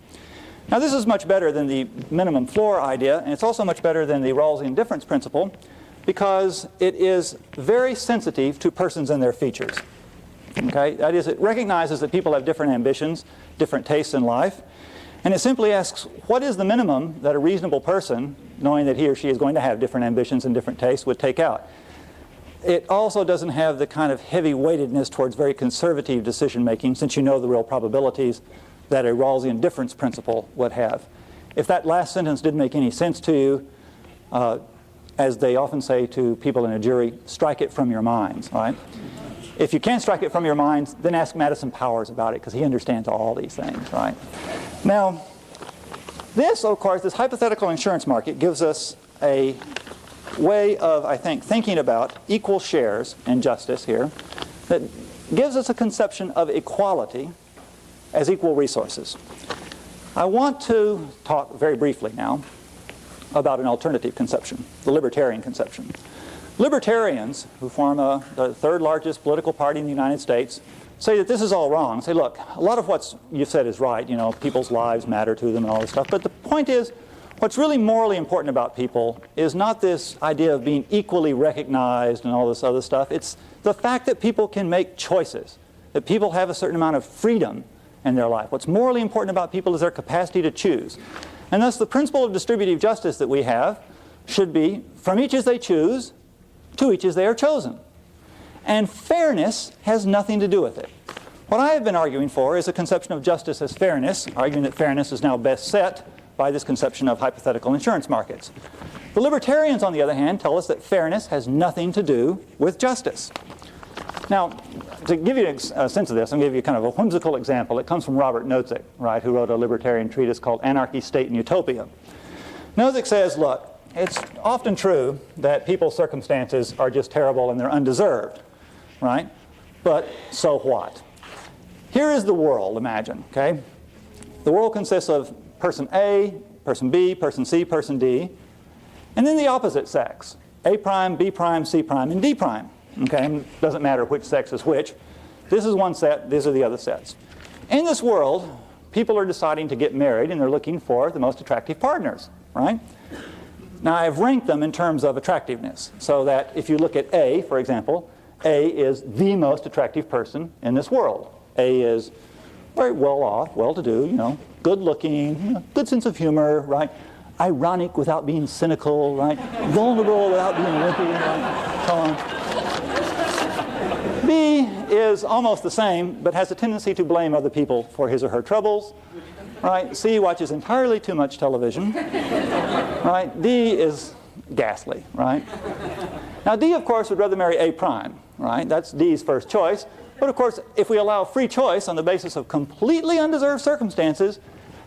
[SPEAKER 1] Now, this is much better than the minimum floor idea, and it's also much better than the Rawlsian difference principle, because it is very sensitive to persons and their features. Okay? That is, it recognizes that people have different ambitions, different tastes in life, and it simply asks, what is the minimum that a reasonable person, knowing that he or she is going to have different ambitions and different tastes, would take out? It also doesn't have the kind of heavy weightedness towards very conservative decision making, since you know the real probabilities, that a Rawlsian difference principle would have. If that last sentence didn't make any sense to you, as they often say to people in a jury, strike it from your minds, right? If you can't strike it from your minds, then ask Madison Powers about it, because he understands all these things, right? Now, this, of course, this hypothetical insurance market gives us a way of, I think, thinking about equal shares and justice here that gives us a conception of equality as equal resources. I want to talk very briefly now about an alternative conception, the libertarian conception. Libertarians, who form the third largest political party in the United States, say that this is all wrong. Say, look, a lot of what you said is right. You know, people's lives matter to them and all this stuff. But the point is, what's really morally important about people is not this idea of being equally recognized and all this other stuff. It's the fact that people can make choices, that people have a certain amount of freedom in their life. What's morally important about people is their capacity to choose. And thus the principle of distributive justice that we have should be, from each as they choose, to each as they are chosen. And fairness has nothing to do with it. What I have been arguing for is a conception of justice as fairness, arguing that fairness is now best set by this conception of hypothetical insurance markets. The libertarians, on the other hand, tell us that fairness has nothing to do with justice. Now, to give you a sense of this, I'm going to give you kind of a whimsical example. It comes from Robert Nozick, right, who wrote a libertarian treatise called Anarchy, State, and Utopia. Nozick says, look, it's often true that people's circumstances are just terrible and they're undeserved, right? But so what? Here is the world, imagine, okay? The world consists of person A, person B, person C, person D, and then the opposite sex, A prime, B prime, C prime, and D prime. Okay, it doesn't matter which sex is which. This is one set, these are the other sets. In this world, people are deciding to get married and they're looking for the most attractive partners, right? Now I've ranked them in terms of attractiveness, so that if you look at A, for example, A is the most attractive person in this world. A is very well off, well-to-do, you know, good looking, you know, good sense of humor, right? Ironic without being cynical, right? Vulnerable without being wimpy, right? So on. B is almost the same, but has a tendency to blame other people for his or her troubles, right? C watches entirely too much television, right? D is ghastly, right? Now D, of course, would rather marry A prime, right? That's D's first choice. But of course, if we allow free choice on the basis of completely undeserved circumstances,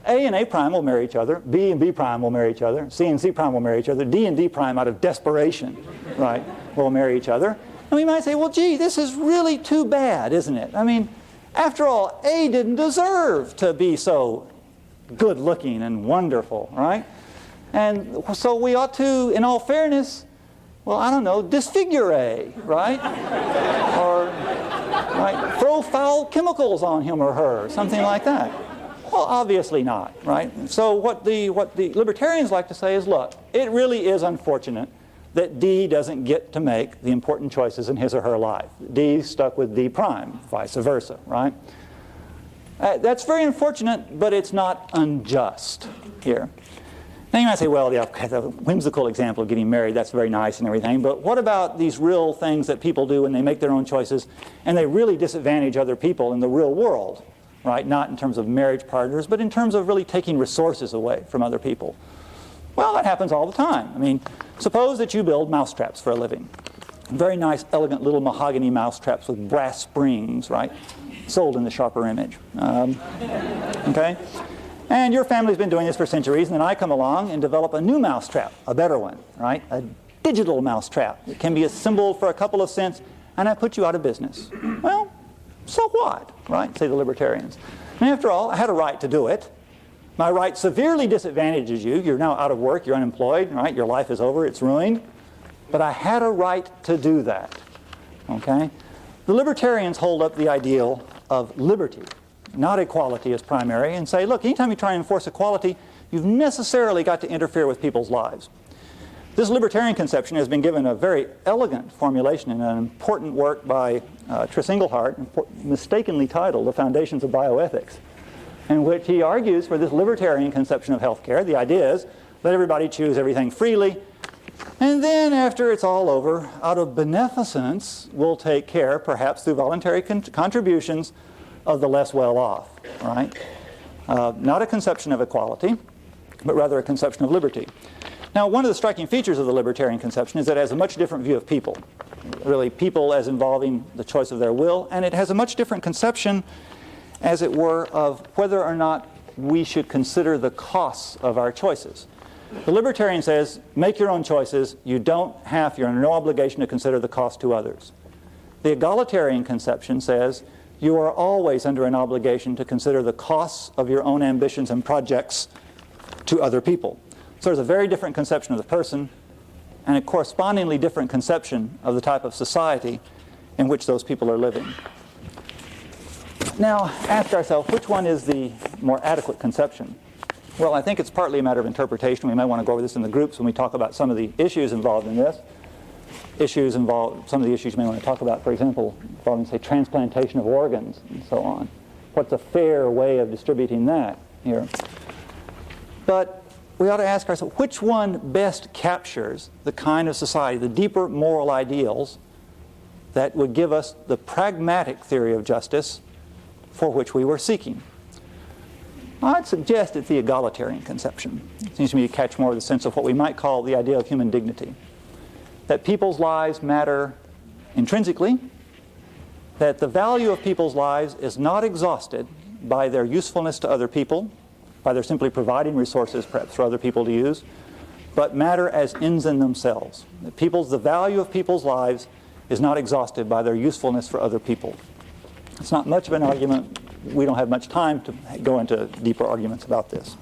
[SPEAKER 1] A and A prime will marry each other, B and B prime will marry each other, C and C prime will marry each other, D and D prime out of desperation, right, will marry each other. And we might say, well, gee, this is really too bad, isn't it? I mean, after all, A didn't deserve to be so good looking and wonderful, right? And so we ought to, in all fairness, well, I don't know, disfigure A, right? Or right, throw foul chemicals on him or her, something like that. Well, obviously not, right? So what the libertarians like to say is, look, it really is unfortunate that D doesn't get to make the important choices in his or her life. D's stuck with D prime, vice versa, right? That's very unfortunate, but it's not unjust here. Now you might say, well, yeah, okay, the whimsical example of getting married, that's very nice and everything, but what about these real things that people do when they make their own choices and they really disadvantage other people in the real world, right? Not in terms of marriage partners, but in terms of really taking resources away from other people. Well, that happens all the time. I mean, suppose that you build mousetraps for a living. Very nice, elegant little mahogany mousetraps with brass springs, right? Sold in the sharper image. Okay? And your family's been doing this for centuries, and then I come along and develop a new mousetrap, a better one, right? A digital mousetrap. It can be assembled for a couple of cents, and I put you out of business. Well, so what, right? Say the libertarians. And after all, I had a right to do it. My right severely disadvantages you. You're now out of work, you're unemployed, right? Your life is over, it's ruined. But I had a right to do that, okay? The libertarians hold up the ideal of liberty, not equality as primary, and say, look, anytime you try and enforce equality, you've necessarily got to interfere with people's lives. This libertarian conception has been given a very elegant formulation in an important work by Tris Engelhardt, mistakenly titled The Foundations of Bioethics, in which he argues for this libertarian conception of healthcare. The idea is, let everybody choose everything freely, and then after it's all over, out of beneficence, we'll take care, perhaps through voluntary contributions, of the less well-off, right? Not a conception of equality, but rather a conception of liberty. Now, one of the striking features of the libertarian conception is that it has a much different view of people. Really, people as involving the choice of their will, and it has a much different conception, as it were, of whether or not we should consider the costs of our choices. The libertarian says, make your own choices. You're under no obligation to consider the cost to others. The egalitarian conception says, you are always under an obligation to consider the costs of your own ambitions and projects to other people. So there's a very different conception of the person and a correspondingly different conception of the type of society in which those people are living. Now, ask ourselves, which one is the more adequate conception? Well, I think it's partly a matter of interpretation. We might want to go over this in the groups when we talk about some of the issues involved in this. Some of the issues you may want to talk about, for example, involving, say, transplantation of organs and so on. What's a fair way of distributing that here? But we ought to ask ourselves, which one best captures the kind of society, the deeper moral ideals that would give us the pragmatic theory of justice for which we were seeking? I'd suggest it's the egalitarian conception. It seems to me to catch more of the sense of what we might call the idea of human dignity. That people's lives matter intrinsically, that the value of people's lives is not exhausted by their usefulness to other people, by their simply providing resources perhaps for other people to use, but matter as ends in themselves. That the value of people's lives is not exhausted by their usefulness for other people. It's not much of an argument. We don't have much time to go into deeper arguments about this.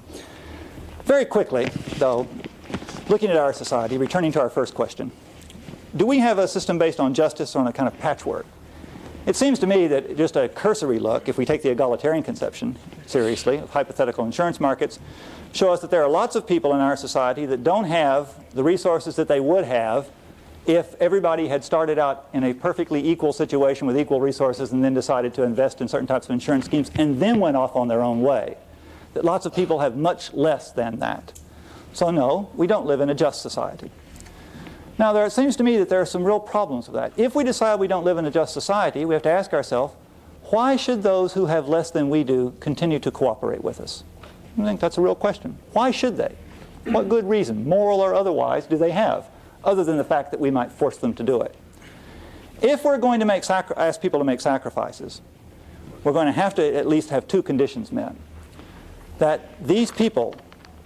[SPEAKER 1] Very quickly, though, looking at our society, returning to our first question, do we have a system based on justice or on a kind of patchwork? It seems to me that just a cursory look, if we take the egalitarian conception seriously, of hypothetical insurance markets, show us that there are lots of people in our society that don't have the resources that they would have if everybody had started out in a perfectly equal situation with equal resources and then decided to invest in certain types of insurance schemes and then went off on their own way. That lots of people have much less than that. So no, we don't live in a just society. Now, it seems to me that there are some real problems with that. If we decide we don't live in a just society, we have to ask ourselves, why should those who have less than we do continue to cooperate with us? I think that's a real question. Why should they? What good reason, moral or otherwise, do they have, other than the fact that we might force them to do it? If we're going to ask people to make sacrifices, we're going to have to at least have two conditions met. That these people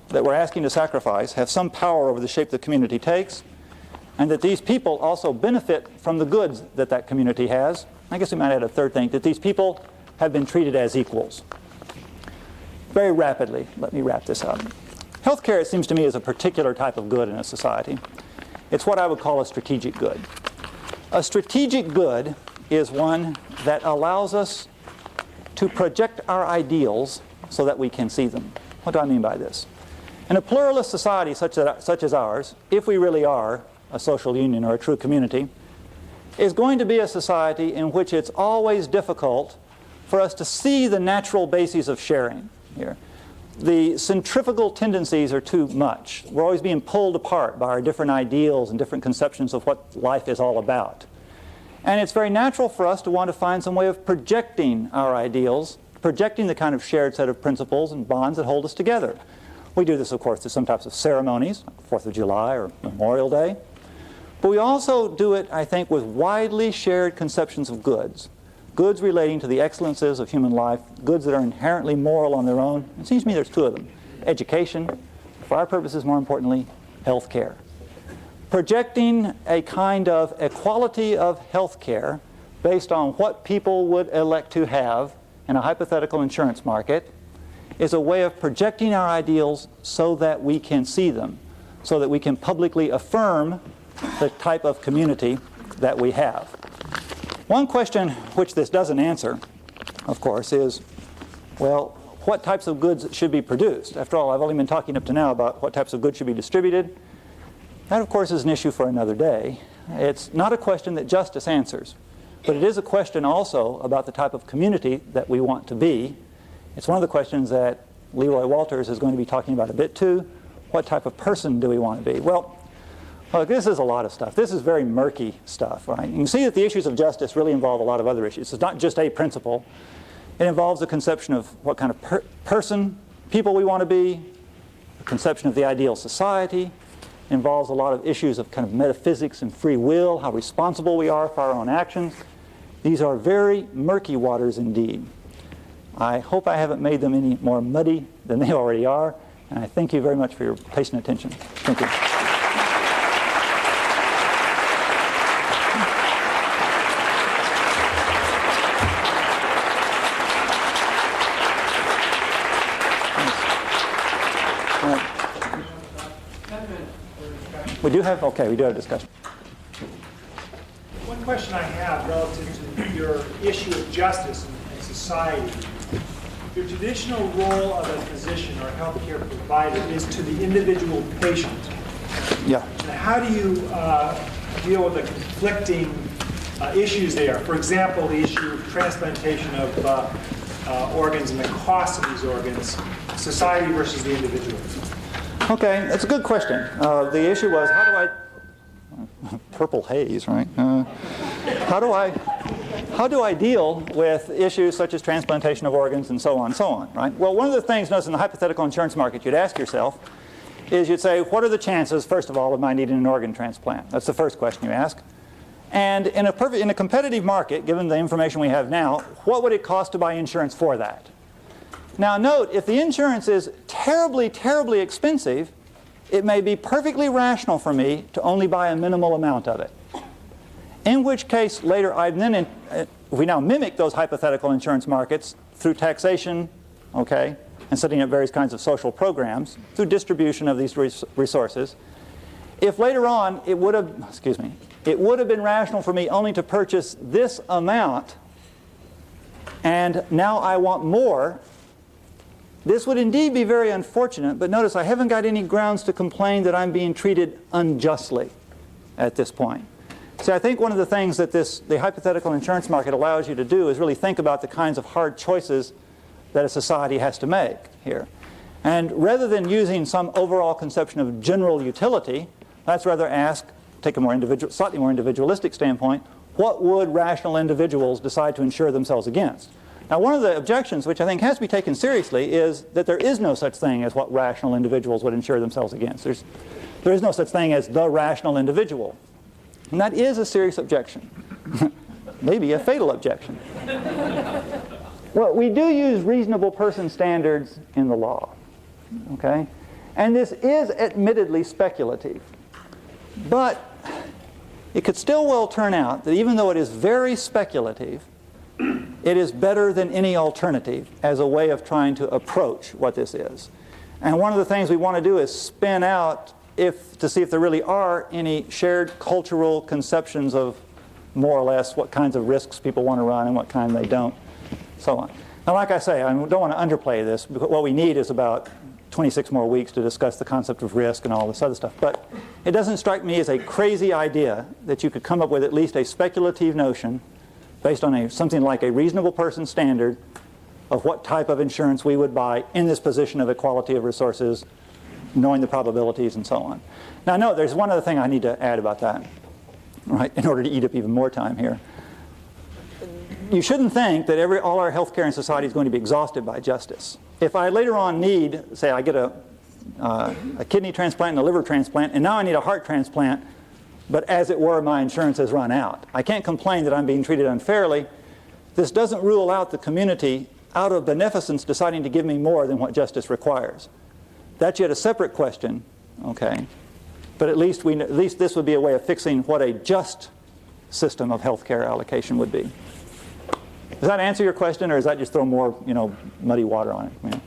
[SPEAKER 1] that we're asking to sacrifice have some power over the shape the community takes, and that these people also benefit from the goods that that community has. I guess we might add a third thing, that these people have been treated as equals. Very rapidly, let me wrap this up. Healthcare, it seems to me, is a particular type of good in a society. It's what I would call a strategic good. A strategic good is one that allows us to project our ideals so that we can see them. What do I mean by this? In a pluralist society such as ours, if we really are a social union or a true community, is going to be a society in which it's always difficult for us to see the natural bases of sharing here. The centrifugal tendencies are too much. We're always being pulled apart by our different ideals and different conceptions of what life is all about. And it's very natural for us to want to find some way of projecting our ideals, projecting the kind of shared set of principles and bonds that hold us together. We do this, of course, through some types of ceremonies, like 4th of July or Memorial Day. But we also do it, I think, with widely shared conceptions of goods. Goods relating to the excellences of human life, goods that are inherently moral on their own. It seems to me there's two of them. Education, for our purposes more importantly, health care. Projecting a kind of equality of health care based on what people would elect to have in a hypothetical insurance market is a way of projecting our ideals so that we can see them, so that we can publicly affirm the type of community that we have. One question which this doesn't answer, of course, is, well, what types of goods should be produced? After all, I've only been talking up to now about what types of goods should be distributed. That, of course, is an issue for another day. It's not a question that justice answers, but it is a question also about the type of community that we want to be. It's one of the questions that Leroy Walters is going to be talking about a bit too. What type of person do we want to be? Well, look, this is a lot of stuff. This is very murky stuff, right? You can see that the issues of justice really involve a lot of other issues. It's not just a principle. It involves a conception of what kind of people we want to be, a conception of the ideal society. It involves a lot of issues of kind of metaphysics and free will, how responsible we are for our own actions. These are very murky waters indeed. I hope I haven't made them any more muddy than they already are, and I thank you very much for your patient attention. Thank you. We do have a discussion.
[SPEAKER 2] One question I have relative to your issue of justice in society. Your traditional role of a physician or healthcare provider is to the individual patient.
[SPEAKER 1] Yeah.
[SPEAKER 2] And how do you deal with the conflicting issues there? For example, the issue of transplantation of organs and the cost of these organs, society versus the individual.
[SPEAKER 1] Okay, that's a good question. The issue was, how do I, purple haze, right? How do I deal with issues such as transplantation of organs and so on, right? Well, one of the things, notice in the hypothetical insurance market, you'd ask yourself is you'd say, what are the chances, first of all, of my needing an organ transplant? That's the first question you ask. And in a competitive market, given the information we have now, what would it cost to buy insurance for that? Now note, if the insurance is terribly, terribly expensive, it may be perfectly rational for me to only buy a minimal amount of it. In which case, later, if we now mimic those hypothetical insurance markets through taxation, okay, and setting up various kinds of social programs, through distribution of these resources, if later on it would have been rational for me only to purchase this amount, and now I want more, this would indeed be very unfortunate, but notice I haven't got any grounds to complain that I'm being treated unjustly at this point. See, I think one of the things that the hypothetical insurance market allows you to do is really think about the kinds of hard choices that a society has to make here. And rather than using some overall conception of general utility, let's rather ask, take a slightly more individualistic standpoint, what would rational individuals decide to insure themselves against? Now, one of the objections, which I think has to be taken seriously, is that there is no such thing as what rational individuals would insure themselves against. There is no such thing as the rational individual. And that is a serious objection. Maybe a fatal objection. Well, we do use reasonable person standards in the law. Okay? And this is admittedly speculative. But it could still well turn out that even though it is very speculative, it is better than any alternative as a way of trying to approach what this is. And one of the things we want to do is spin out to see if there really are any shared cultural conceptions of more or less what kinds of risks people want to run and what kind they don't, so on. Now, like I say, I don't want to underplay this, because what we need is about 26 more weeks to discuss the concept of risk and all this other stuff. But it doesn't strike me as a crazy idea that you could come up with at least a speculative notion based on something like a reasonable person standard of what type of insurance we would buy in this position of equality of resources, knowing the probabilities and so on. Now, note, there's one other thing I need to add about that, right, in order to eat up even more time here. You shouldn't think that all our healthcare in society is going to be exhausted by justice. If I later on need, say I get a kidney transplant and a liver transplant, and now I need a heart transplant, but as it were, my insurance has run out. I can't complain that I'm being treated unfairly. This doesn't rule out the community out of beneficence deciding to give me more than what justice requires. That's yet a separate question, okay? But at least this would be a way of fixing what a just system of healthcare allocation would be. Does that answer your question, or does that just throw more, muddy water on it?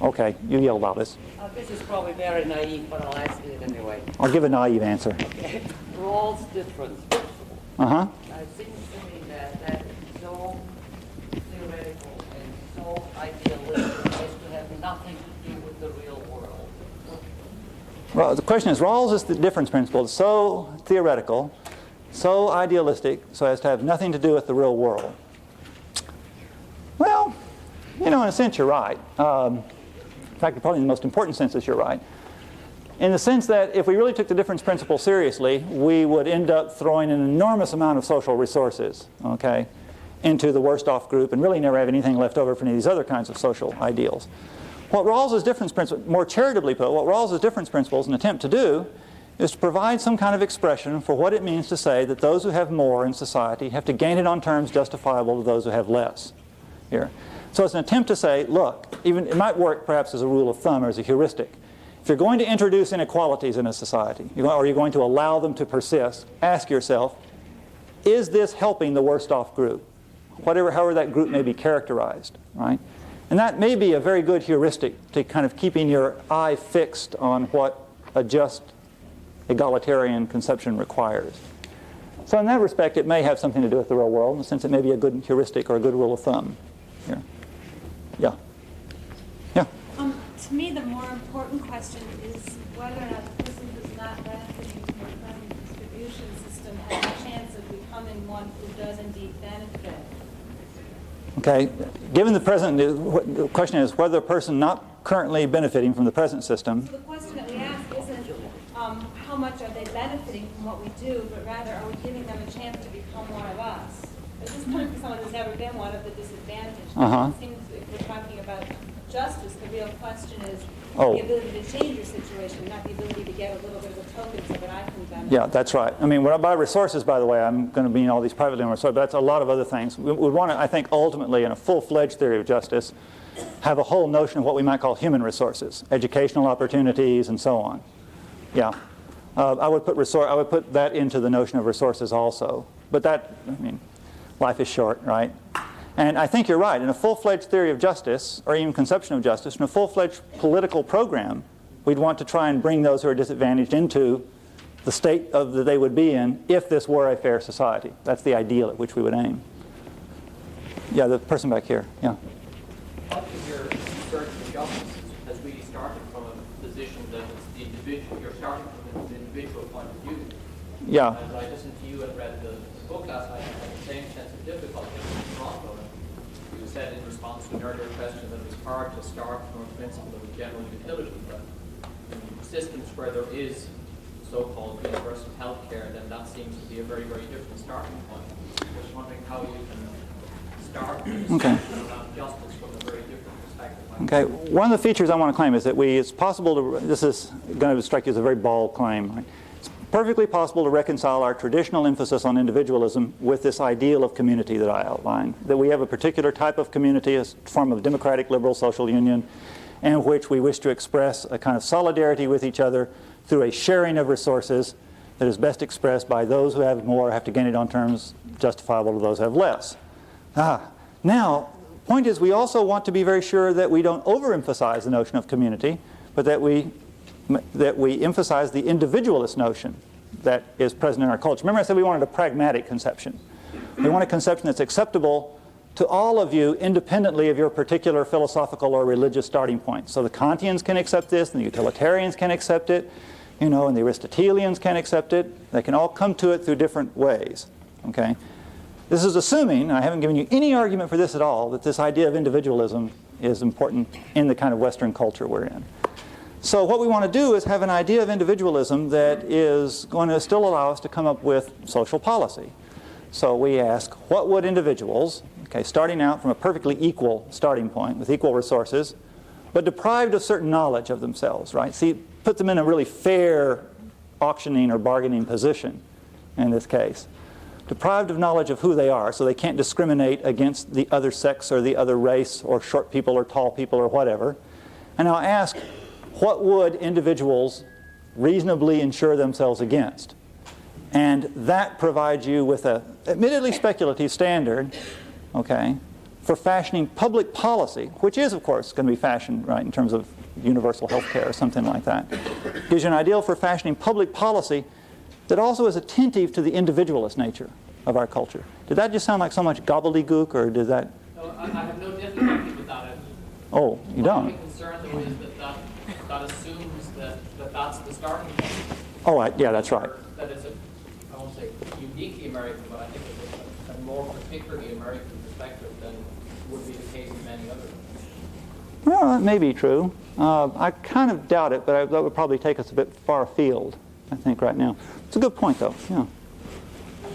[SPEAKER 1] Okay, you yelled about this.
[SPEAKER 3] This is probably very naive, but I'll ask it anyway.
[SPEAKER 1] I'll give a naive answer.
[SPEAKER 3] Okay. Rawls' difference.
[SPEAKER 1] Uh-huh.
[SPEAKER 3] It seems to me that is so theoretical and so idealistic as to have nothing to do with the real world.
[SPEAKER 1] Well, the question is, Rawls is the difference principle. It's so theoretical, so idealistic, so as to have nothing to do with the real world. Well, in a sense, you're right. In fact, probably in the most important sense is you're right. In the sense that if we really took the difference principle seriously, we would end up throwing an enormous amount of social resources, okay, into the worst off group and really never have anything left over for any of these other kinds of social ideals. What Rawls's difference principle, more charitably put, what Rawls's difference principle is an attempt to do is to provide some kind of expression for what it means to say that those who have more in society have to gain it on terms justifiable to those who have less here. So it's an attempt to say, look, even it might work perhaps as a rule of thumb or as a heuristic. If you're going to introduce inequalities in a society, or you're going to allow them to persist, ask yourself, is this helping the worst off group? However that group may be characterized, right? And that may be a very good heuristic to kind of keeping your eye fixed on what a just egalitarian conception requires. So in that respect, it may have something to do with the real world, in the sense it may be a good heuristic or a good rule of thumb. Here. Yeah. Yeah.
[SPEAKER 4] To me, the more important question is whether or not the person who's not benefiting from the present distribution system has a chance of becoming one who does indeed benefit.
[SPEAKER 1] Okay. Given the present, the question is whether a person not currently benefiting from the present system.
[SPEAKER 4] So the question that we ask isn't how much are they benefiting from what we do, but rather are we giving them a chance to become one of us? This is coming from someone who's never been one of the disadvantaged. It seems if we're talking about justice, the real question is the ability to change your situation, not the ability to get a little bit of a token so that I can benefit.
[SPEAKER 1] Yeah, that's right. I mean, by resources, by the way, I'm going to mean all these privately owned resources, but that's a lot of other things. We would want to, I think, ultimately, in a full-fledged theory of justice, have a whole notion of what we might call human resources, educational opportunities, and so on. Yeah. I would put that into the notion of resources also. But that, I mean, life is short, right? And I think you're right. In a full-fledged theory of justice, or even conception of justice, in a full-fledged political program, we'd want to try and bring those who are disadvantaged into the state that they would be in if this were a fair society. That's the ideal at which we would aim. Yeah, the person back here. Yeah.
[SPEAKER 5] Much of your research in justice has really started from a position that it's the individual. You're starting from an individual point of view.
[SPEAKER 1] Yeah.
[SPEAKER 5] As I listened to you and read the book last night, I had the same sense of difficulty in Toronto. You said in response to an earlier question that it was hard to start from a principle of general utility, but in systems where there is so-called universal health care, then that seems to be a very, very different starting point. I was wondering how you can start around justice from a very different perspective.
[SPEAKER 1] Okay, one of the features I want to claim is that it's possible to, this is going to strike you as a very bald claim, right? It's perfectly possible to reconcile our traditional emphasis on individualism with this ideal of community that I outlined, that we have a particular type of community, a form of democratic liberal social union, in which we wish to express a kind of solidarity with each other through a sharing of resources that is best expressed by those who have more have to gain it on terms justifiable to those who have less. Now, point is we also want to be very sure that we don't overemphasize the notion of community, but that we emphasize the individualist notion that is present in our culture. Remember I said we wanted a pragmatic conception. We want a conception that's acceptable to all of you independently of your particular philosophical or religious starting point. So the Kantians can accept this, and the utilitarians can accept it, and the Aristotelians can accept it. They can all come to it through different ways. Okay? This is assuming, and I haven't given you any argument for this at all, that this idea of individualism is important in the kind of Western culture we're in. So what we want to do is have an idea of individualism that is going to still allow us to come up with social policy. So we ask, what would individuals, starting out from a perfectly equal starting point with equal resources, but deprived of certain knowledge of themselves, right? See, put them in a really fair auctioning or bargaining position in this case. Deprived of knowledge of who they are, so they can't discriminate against the other sex or the other race or short people or tall people or whatever. And I'll ask, what would individuals reasonably insure themselves against? And that provides you with a admittedly speculative standard, for fashioning public policy, which is, of course, going to be fashioned, right, in terms of universal health care or something like that. Gives you an ideal for fashioning public policy that also is attentive to the individualist nature of our culture. Did that just sound like so much gobbledygook, or did that?
[SPEAKER 5] No, I have no difficulty with that.
[SPEAKER 1] Oh, you don't?
[SPEAKER 5] My concern, though, is that assumes that that's the starting point.
[SPEAKER 1] Oh, yeah, that's right.
[SPEAKER 5] That is I won't say uniquely American, but I think it's a more particularly American perspective than would be the case in many others.
[SPEAKER 1] Well, that may be true. I kind of doubt it, but that would probably take us a bit far afield, I think, right now. It's a good point, though. Yeah.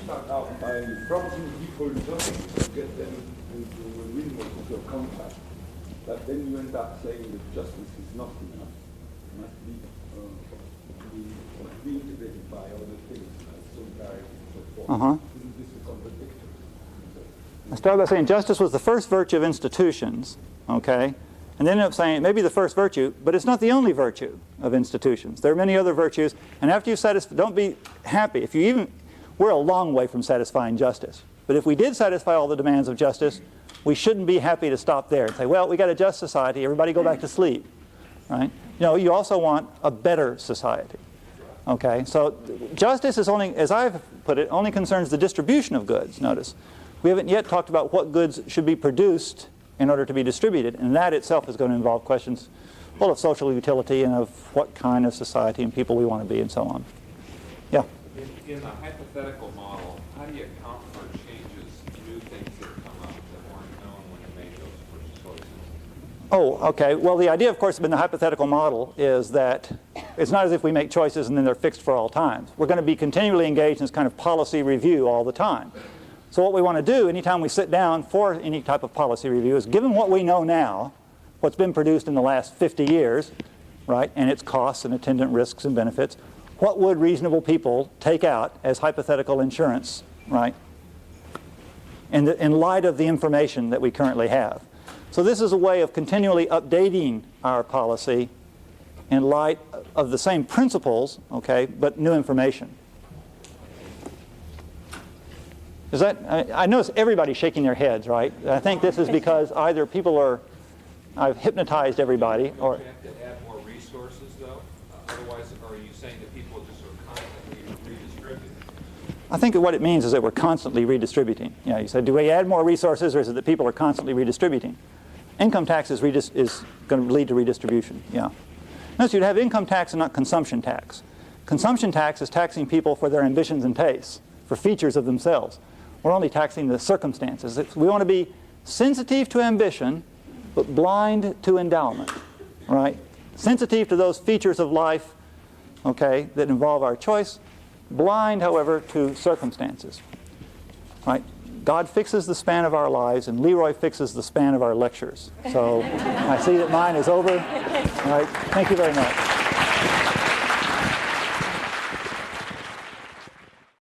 [SPEAKER 6] Start out by promising people justice to get them into a reasonable social contract, but then you end up saying that justice is not enough. It must be integrated by other things, like solidarity and so forth. Isn't this a contradiction?
[SPEAKER 1] I started by saying justice was the first virtue of institutions, and then ended up saying it may be the first virtue, but it's not the only virtue of institutions. There are many other virtues, and after you satisfy, don't be happy. We're a long way from satisfying justice. But if we did satisfy all the demands of justice, we shouldn't be happy to stop there and say, well, we got a just society, everybody go back to sleep, right? you also want a better society. Okay, so justice is only, as I've put it, only concerns the distribution of goods, notice. We haven't yet talked about what goods should be produced in order to be distributed, and that itself is going to involve questions full of social utility and of what kind of society and people we want to be and so on. Yeah?
[SPEAKER 7] In the hypothetical model, how do you account for changes, new things that come up that weren't known when you made those first choices?
[SPEAKER 1] Oh, okay. Well, the idea, of course, in the hypothetical model is that it's not as if we make choices and then they're fixed for all times. We're going to be continually engaged in this kind of policy review all the time. So what we want to do anytime we sit down for any type of policy review is, given what we know now, what's been produced in the last 50 years, right, and its costs and attendant risks and benefits, what would reasonable people take out as hypothetical insurance, right, in light of the information that we currently have. So this is a way of continually updating our policy in light of the same principles, okay, but new information. Is that, I notice everybody's shaking their heads, right? I think this is because either people are, I've hypnotized everybody, or...
[SPEAKER 7] Do you have to add more resources, though? Otherwise, are you saying that people just sort of constantly redistribute?
[SPEAKER 1] I think what it means is that we're constantly redistributing. You know, you said, do we add more resources, or is it that people are constantly redistributing? Income tax is going to lead to redistribution, yeah. Notice you'd have income tax and not consumption tax. Consumption tax is taxing people for their ambitions and tastes, for features of themselves. We're only taxing the circumstances. We want to be sensitive to ambition, but blind to endowment, right? Sensitive to those features of life, okay, that involve our choice, blind, however, to circumstances, right? God fixes the span of our lives, and Leroy fixes the span of our lectures. So I see that mine is over. All right, thank you very much.